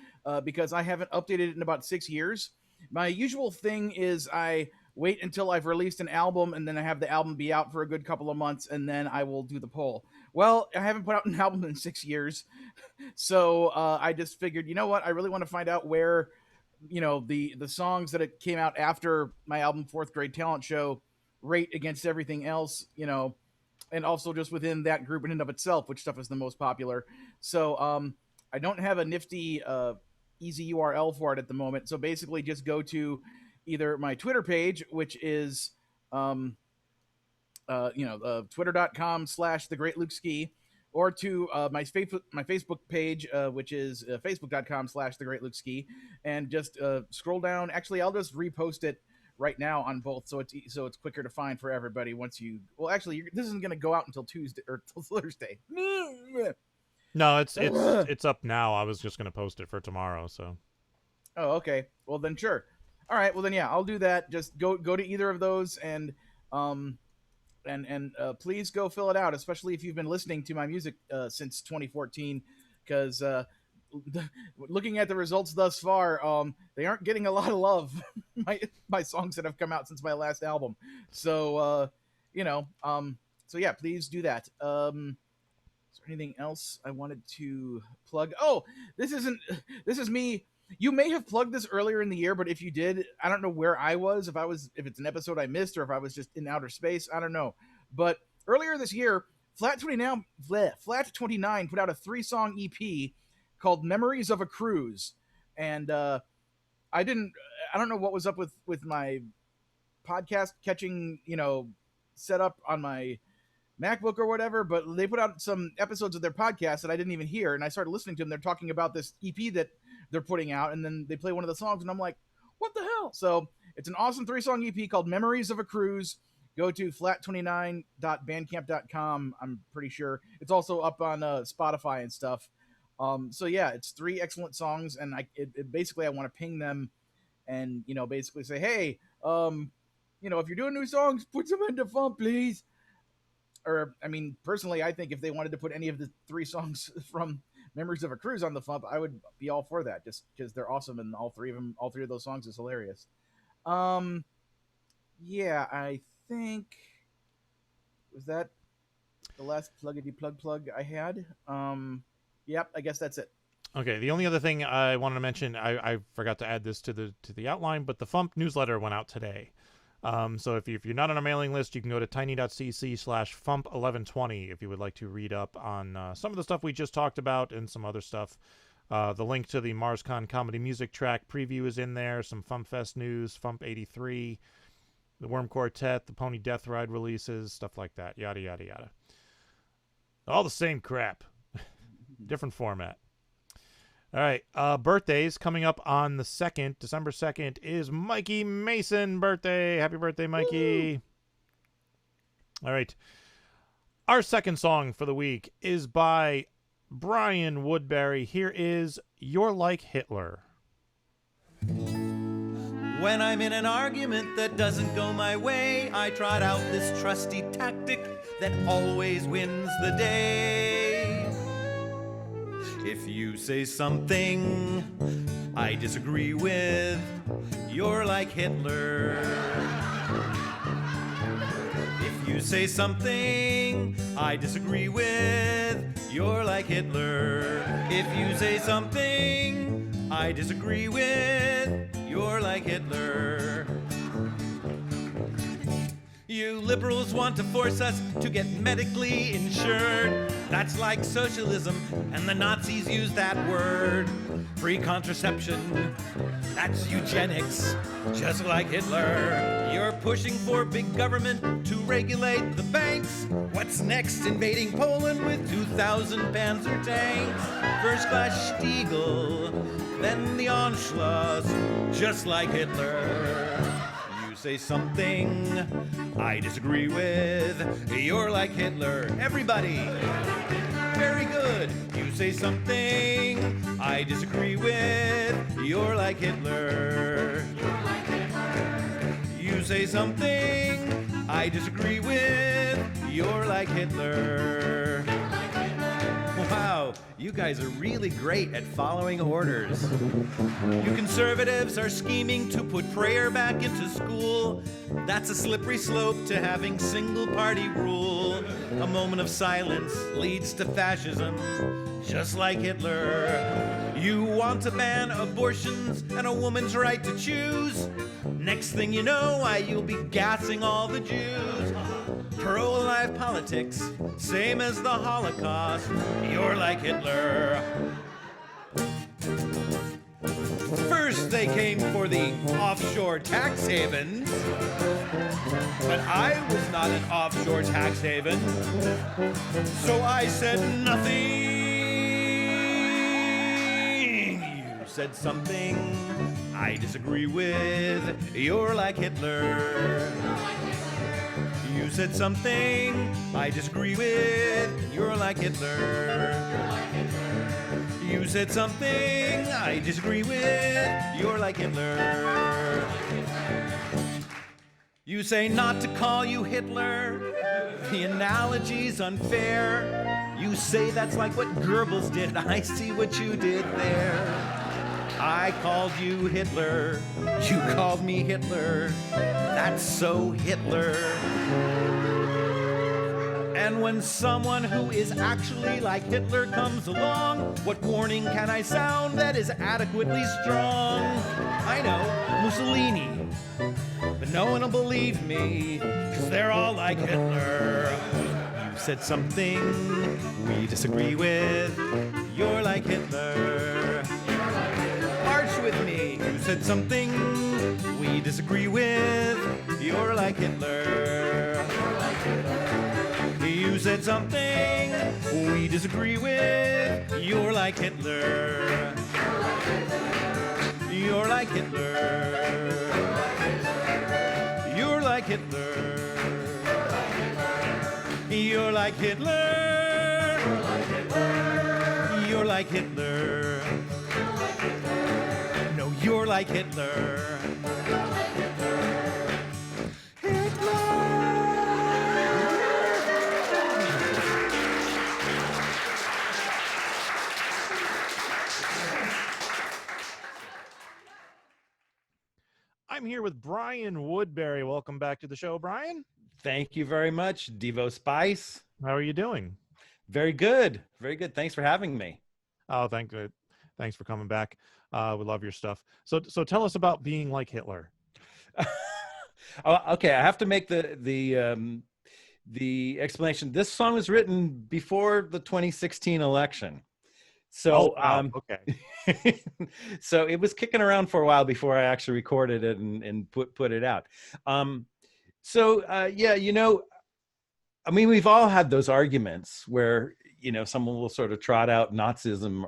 because I haven't updated it in about 6 years. My usual thing is I wait until I've released an album, and then I have the album be out for a good couple of months, and then I will do the poll. Well, I haven't put out an album in 6 years, so I just figured, you know what? I really want to find out where, the songs that it came out after my album Fourth Grade Talent Show rate against everything else, and also just within that group in and of itself, which stuff is the most popular. So I don't have a nifty easy URL for it at the moment. So basically just go to either my Twitter page, which is twitter.com/thegreatlukeski, or to my Facebook page, which is facebook.com/thegreatlukeski, and just scroll down. Actually, I'll just repost it right now on both, so it's quicker to find for everybody. Once you, well, actually, this isn't going to go out until Tuesday or till Thursday. No, it's up now. I was just going to post it for tomorrow. So. Oh, okay. Well, then sure. All right. Well, then yeah, I'll do that. Just go to either of those, and please go fill it out, especially if you've been listening to my music since 2014, because looking at the results thus far, they aren't getting a lot of love. my songs that have come out since my last album. So so yeah, please do that. Is there anything else I wanted to plug? Oh, this is me. You may have plugged this earlier in the year, but if you did, I don't know where I was. If it's an episode I missed, or if I was just in outer space, I don't know. But earlier this year, Flat 29 put out a 3-song EP called Memories of a Cruise. And I don't know what was up with my podcast catching, set up on my MacBook or whatever, but they put out some episodes of their podcast that I didn't even hear, and I started listening to them. They're talking about this EP that they're putting out, and then they play one of the songs, and I'm like, what the hell? So it's an awesome 3-song EP called Memories of a Cruise. Go to flat29.bandcamp.com. I'm pretty sure it's also up on Spotify and stuff. So yeah, it's 3 excellent songs, and basically I want to ping them and basically say, hey, if you're doing new songs, put some into FuMP, please. Or, I mean, personally, I think if they wanted to put any of the 3 songs from Memories of a Cruise on the FuMP, I would be all for that, just because they're awesome, and all 3 of those songs is hilarious. Yeah, I think, was that the last plug I had? Yep, I guess that's it. Okay, the only other thing I wanted to mention, I forgot to add this to the outline, but the FuMP newsletter went out today. So if you're not on a mailing list, you can go to tiny.cc/FuMP1120 if you would like to read up on some of the stuff we just talked about and some other stuff. The link to the MarsCon comedy music track preview is in there, some FuMPFest news, FuMP 83, the Worm Quartet, the Pony Death Ride releases, stuff like that, yada, yada, yada. All the same crap. Different format. All right, birthdays coming up on the 2nd, December 2nd, is Mikey Mason birthday. Happy birthday, Mikey. Woo! All right. Our second song for the week is by Brian Woodbury. Here is You're Like Hitler. When I'm in an argument that doesn't go my way, I trot out this trusty tactic that always wins the day. If you say something I disagree with, you're like Hitler. If you say something I disagree with, you're like Hitler. If you say something I disagree with, you're like Hitler. You liberals want to force us to get medically insured. That's like socialism, and the Nazis use that word. Free contraception, that's eugenics, just like Hitler. You're pushing for big government to regulate the banks. What's next? Invading Poland with 2,000 Panzer tanks. First class Stiegel, then the Anschluss, just like Hitler. Say something I disagree with, you're like Hitler. Everybody! Very good. You say something I disagree with. You're like Hitler. You say something I disagree with. You're like Hitler. Wow, you guys are really great at following orders. You conservatives are scheming to put prayer back into school. That's a slippery slope to having single-party rule. A moment of silence leads to fascism, just like Hitler. You want to ban abortions and a woman's right to choose. Next thing you know, why, you'll be gassing all the Jews. Pro-life politics, same as the Holocaust. You're like Hitler. First they came for the offshore tax havens, but I was not an offshore tax haven, so I said nothing. You said something I disagree with. You're like Hitler. You said something I disagree with. You're like Hitler. You said something I disagree with. You're like Hitler. You say not to call you Hitler. The analogy's unfair. You say that's like what Goebbels did. I see what you did there. I called you Hitler. You called me Hitler. That's so Hitler. And when someone who is actually like Hitler comes along, what warning can I sound that is adequately strong? I know, Mussolini. But no one will believe me, 'cause they're all like Hitler. You said something we disagree with. You're like Hitler. March with me. You said something we disagree with. You're like Hitler. You said something we disagree with. You're like Hitler. You're like Hitler. You're like Hitler. You're like Hitler. You're like Hitler. No, you're like Hitler. I'm here with Brian Woodbury. Welcome back to the show, Brian. Thank you very much, Devo Spice. How are you doing? Very good. Very good. Thanks for having me. Oh, thanks for coming back. We love your stuff. So tell us about being like Hitler. Okay, I have to make the explanation. This song was written before the 2016 election. So, okay. So it was kicking around for a while before I actually recorded it and put it out. Yeah, you know, I mean, we've all had those arguments where, you know, someone will sort of trot out Nazism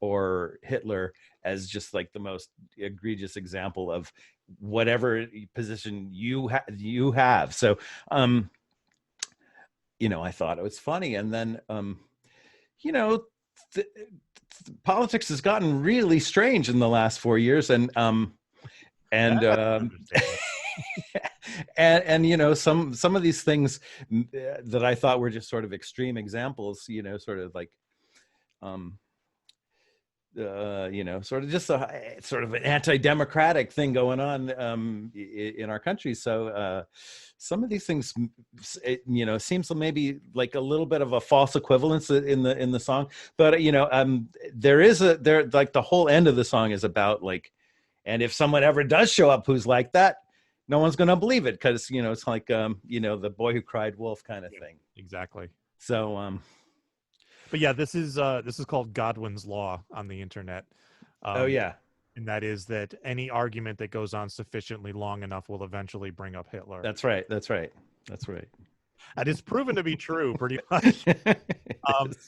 or Hitler as just like the most egregious example of whatever position you have. So, you know, I thought it was funny. And then, you know, politics has gotten really strange in the last 4 years. And you know, some of these things that I thought were just sort of extreme examples, you know, sort of like, you know, sort of just sort of an anti-democratic thing going on in our country. So some of these things, you know, seems maybe like a little bit of a false equivalence in the song. But you know, there like the whole end of the song is about like, and if someone ever does show up who's like that, no one's going to believe it, because, you know, it's like, you know, the boy who cried wolf kind of thing. Exactly. So, but yeah, this is called Godwin's Law on the internet. Oh yeah. And that is that any argument that goes on sufficiently long enough will eventually bring up Hitler. That's right. And it's proven to be true pretty much.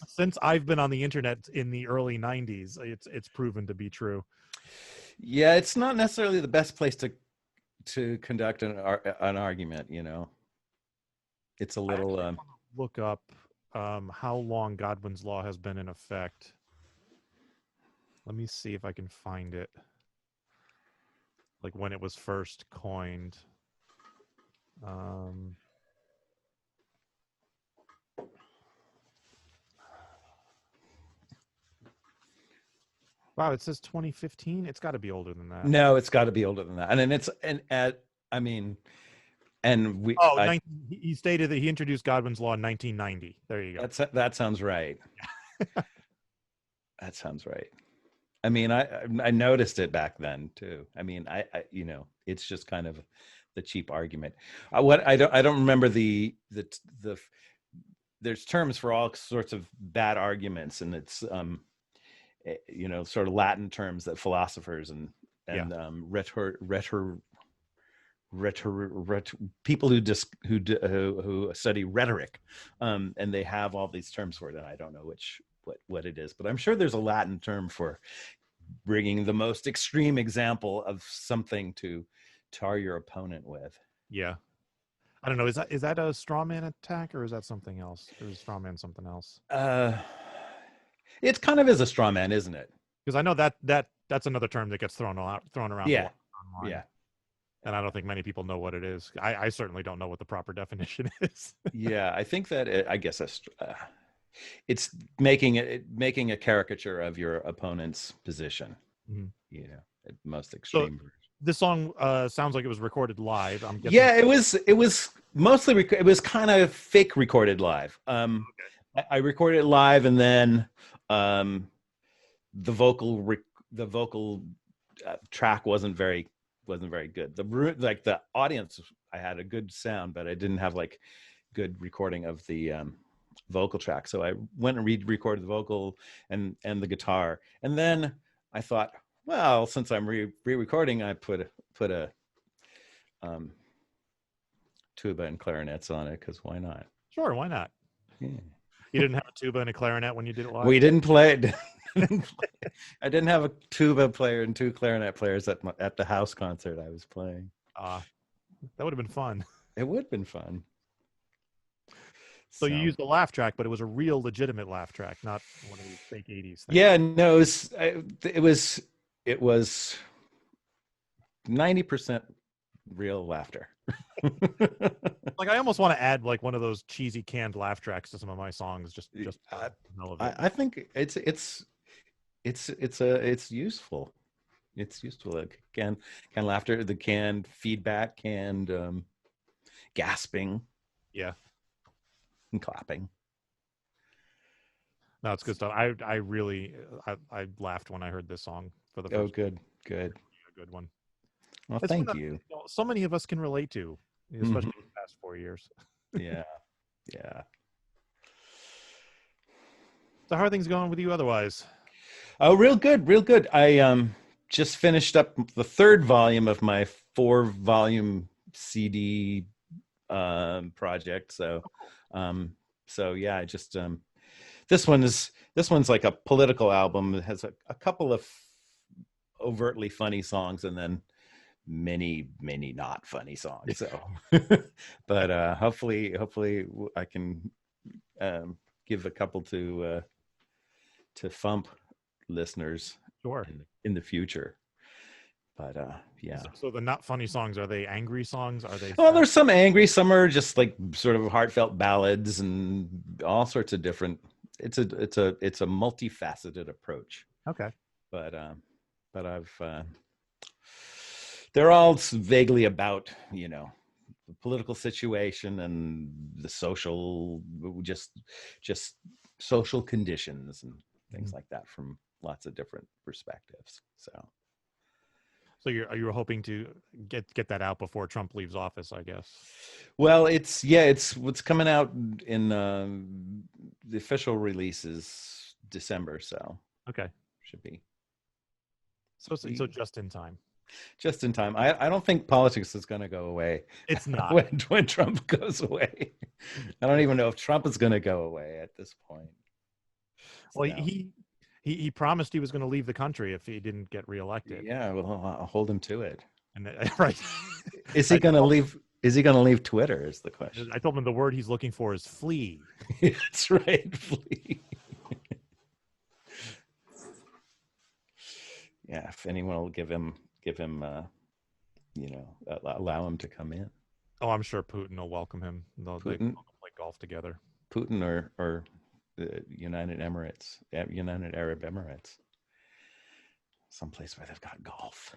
Since I've been on the internet in the early 90s, it's proven to be true. Yeah, it's not necessarily the best place to conduct an argument, you know. It's a little look up how long Godwin's Law has been in effect. Let me see if I can find it. Like when it was first coined. Wow, it says 2015. It's got to be older than that. No, it's got to be older than that. And then it's I mean, and we. He stated that he introduced Godwin's Law in 1990. There you go. That sounds right. That sounds right. I mean, I noticed it back then too. I mean, I it's just kind of the cheap argument. I don't remember the there's terms for all sorts of bad arguments, and it's sort of Latin terms that philosophers and people who study rhetoric, and they have all these terms for it, and I don't know what it is, but I'm sure there's a Latin term for bringing the most extreme example of something to tar your opponent with. Yeah, I don't know. Is that a straw man attack, or is that something else? Or is straw man something else? It kind of is a straw man, isn't it? Because I know that's another term that gets thrown around. Yeah, online. Yeah. And I don't think many people know what it is. I certainly don't know what the proper definition is. Yeah, I think that I guess it's making a caricature of your opponent's position. Mm-hmm. At most extreme version. This song sounds like it was recorded live. I'm guessing. Yeah, it was mostly it was kind of fake recorded live. Okay. I recorded it live, and then the vocal track wasn't very good. The audience, I had a good sound, but I didn't have like good recording of the vocal track. So I went and re-recorded the vocal and the guitar, and then I thought, well, since I'm re-recording, I put a tuba and clarinets on it, because why not? Sure, why not? Yeah. You didn't have a tuba and a clarinet when you did it live? We didn't play it. I didn't have a tuba player and two clarinet players at the house concert I was playing. That would have been fun. It would have been fun. So you used a laugh track, but it was a real legitimate laugh track, not one of these fake 80s things. Yeah, no, it was 90% real laughter. Like, I almost want to add like one of those cheesy canned laugh tracks to some of my songs. I think it's useful. It's useful. Like canned laughter, the canned feedback, canned gasping. Yeah. And clapping. No, it's good stuff. I really laughed when I heard this song for the first time. Good. A good one. Well, thank you. So many of us can relate to, especially in the past 4 years. Yeah. So how are things going with you otherwise? Oh, real good. I just finished up the third volume of my 4-volume CD project. So yeah, I just this one's like a political album. It has a couple of overtly funny songs, and then many not funny songs. So, but hopefully I can give a couple to FuMP listeners, sure, in the future. But yeah. So the not funny songs, are they angry songs? Are they? Well, there's some angry. Some are just like sort of heartfelt ballads and all sorts of different. It's a multifaceted approach. Okay. But I've they're all vaguely about the political situation and the social, just social conditions and things like that from lots of different perspectives. So you're hoping to get that out before Trump leaves office, I guess. Well, it's what's coming out in the official release is December, so okay, should be. So just in time. Just in time. I don't think politics is going to go away. It's not when Trump goes away. I don't even know if Trump is going to go away at this point. Well, He promised he was going to leave the country if he didn't get reelected. Yeah, well, I'll hold him to it. And right. Is he going to leave? Is he going to leave Twitter is the question. I told him the word he's looking for is flee. That's right, flee. Yeah, if anyone will give him allow him to come in. Oh, I'm sure Putin will welcome him. They play golf together. Putin or the United Arab Emirates, someplace where they've got golf.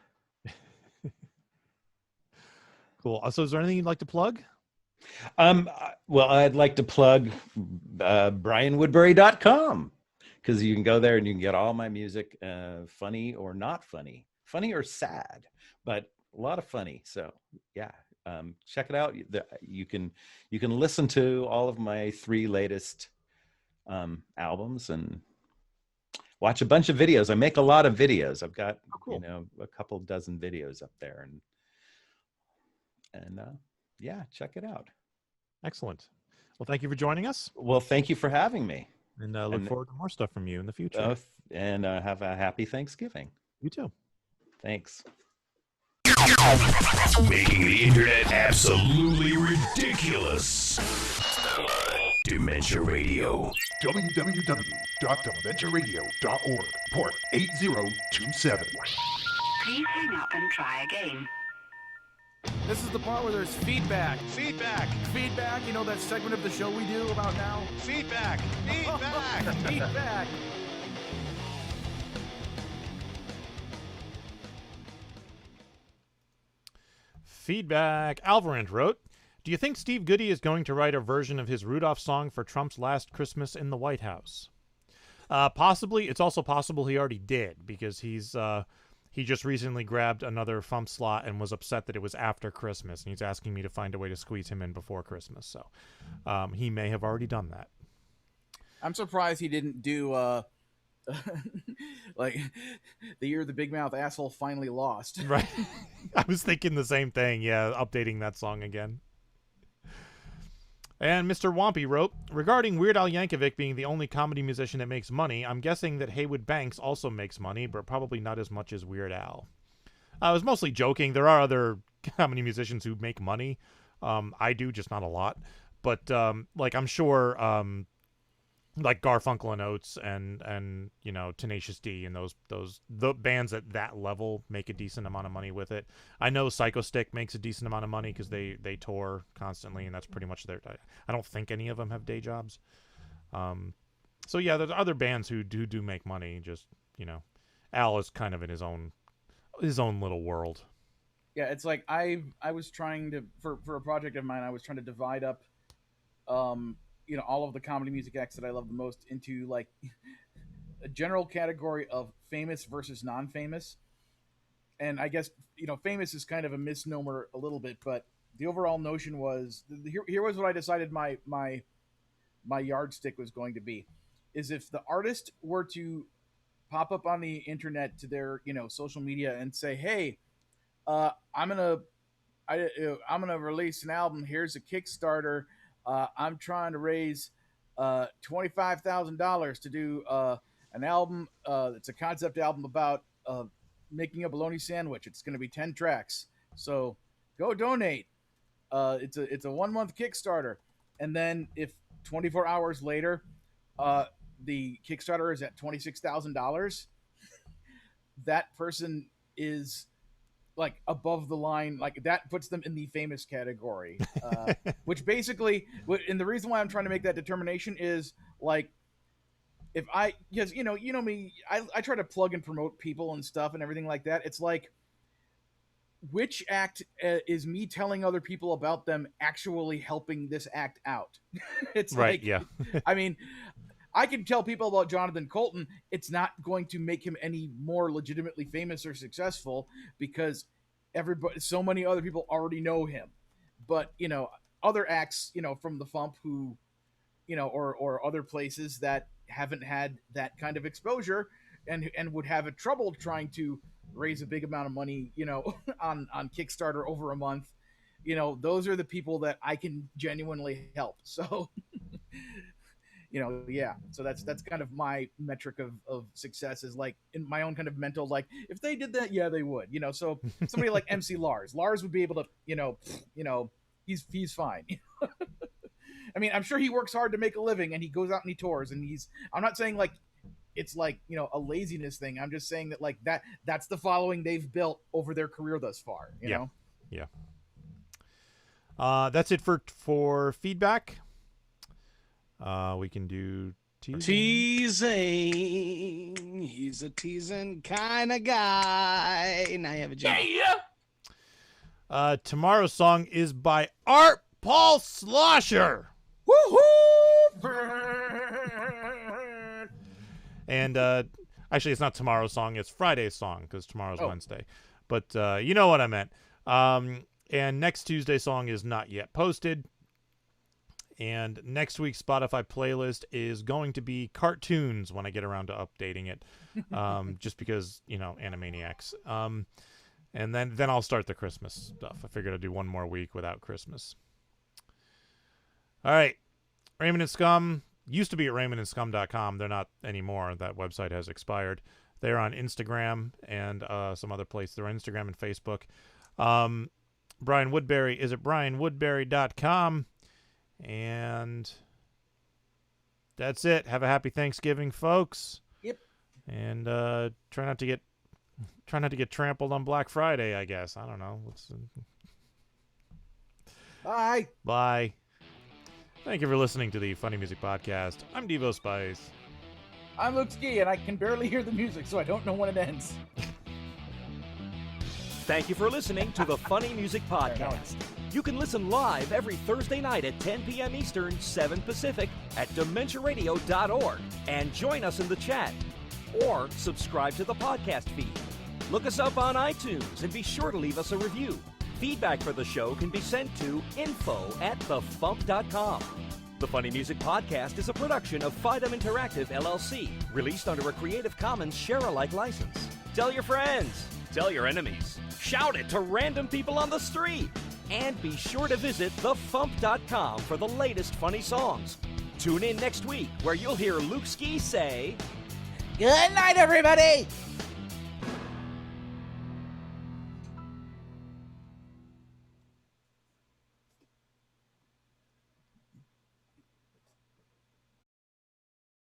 Cool. So is there anything you'd like to plug? Well, I'd like to plug brianwoodbury.com, because you can go there and you can get all my music, funny or not funny, funny or sad, but a lot of funny. So yeah, check it out. You can listen to all of my 3 latest albums and watch a bunch of videos. I make a lot of videos. I've got a couple dozen videos up there, and yeah, check it out. Excellent. Well, thank you for joining us. Well, thank you for having me. And look forward to more stuff from you in the future. And have a happy Thanksgiving. You too. Thanks. Making the internet absolutely ridiculous. Dementia Radio. www.dementiaradio.org. Port 8027. Please hang up and try again. This is the part where there's feedback. Feedback. Feedback. You know that segment of the show we do about now? Feedback. Feedback. Feedback. Feedback. Alvarant wrote, do you think Steve Goody is going to write a version of his Rudolph song for Trump's last Christmas in the White House? Possibly. It's also possible he already did, because he just recently grabbed another FuMP slot and was upset that it was after Christmas, and he's asking me to find a way to squeeze him in before Christmas. So he may have already done that. I'm surprised he didn't do like the year the big mouth asshole finally lost. Right. I was thinking the same thing. Yeah, updating that song again. And Mr. Wampy wrote, regarding Weird Al Yankovic being the only comedy musician that makes money, I'm guessing that Haywood Banks also makes money, but probably not as much as Weird Al. I was mostly joking. There are other comedy musicians who make money. I do, just not a lot. But like I'm sure like Garfunkel and Oates and you know, Tenacious D and the bands at that level make a decent amount of money with it. I know Psycho Stick makes a decent amount of money because they tour constantly, and that's pretty much their. I don't think any of them have day jobs. So yeah, there's other bands who do make money. Just, you know, Al is kind of in his own little world. Yeah, it's like I was trying to for a project of mine, I was trying to divide up you know, all of the comedy music acts that I love the most into like a general category of famous versus non-famous. And I guess, you know, famous is kind of a misnomer a little bit, but the overall notion was here was what I decided my yardstick was going to be, is if the artist were to pop up on the internet to their, you know, social media and say, hey, I'm gonna release an album, here's a Kickstarter, I'm trying to raise $25,000 to do an album. It's a concept album about making a bologna sandwich. It's going to be 10 tracks. So go donate. It's a 1 month Kickstarter. And then if 24 hours later, the Kickstarter is at $26,000, that person is like above the line, like that puts them in the famous category, which basically, and the reason why I'm trying to make that determination is like, if because you know me, I try to plug and promote people and stuff and everything like that. It's like, which act is me telling other people about them actually helping this act out? It's right. Like, yeah. I mean, I can tell people about Jonathan Colton. It's not going to make him any more legitimately famous or successful because so many other people already know him. But, you know, other acts, you know, from the FuMP who, you know, or other places that haven't had that kind of exposure and would have a trouble trying to raise a big amount of money, you know, on Kickstarter over a month, you know, those are the people that I can genuinely help. So, you know, yeah. So that's kind of my metric of success, is like in my own kind of mental, like if they did that, yeah, they would, you know. So somebody like MC Lars would be able to, you know, he's fine. I mean, I'm sure he works hard to make a living, and he goes out and he tours, and I'm not saying like it's like, you know, a laziness thing. I'm just saying that like that's the following they've built over their career thus far, you know? Yeah. That's it for feedback. We can do teasing. He's a teasing kind of guy. Now you have a job. Tomorrow's song is by Art Paul Slosher. Woohoo! And actually, it's not tomorrow's song; it's Friday's song because tomorrow's Wednesday. But you know what I meant. And next Tuesday's song is not yet posted. And next week's Spotify playlist is going to be cartoons when I get around to updating it, just because, you know, Animaniacs. And then I'll start the Christmas stuff. I figured I'd do one more week without Christmas. All right. Raymond and Scum used to be at RaymondandScum.com. They're not anymore. That website has expired. They're on Instagram and some other place. They're on Instagram and Facebook. Brian Woodbury is at brianwoodbury.com. And that's it. Have a happy Thanksgiving, folks. Yep. And try not to get trampled on Black Friday, I guess. I don't know. Bye. Bye. Thank you for listening to the Funny Music Podcast. I'm Devo Spice. I'm Luke Ski, and I can barely hear the music, so I don't know when it ends. Thank you for listening to the Funny Music Podcast. You can listen live every Thursday night at 10 p.m. Eastern, 7 Pacific at DementiaRadio.org and join us in the chat. Or subscribe to the podcast feed. Look us up on iTunes and be sure to leave us a review. Feedback for the show can be sent to info@thefump.com. The Funny Music Podcast is a production of Fidem Interactive, LLC, released under a Creative Commons share-alike license. Tell your friends. Tell your enemies. Shout it to random people on the street. And be sure to visit thefump.com for the latest funny songs. Tune in next week where you'll hear Luke Ski say, "Good night, everybody!"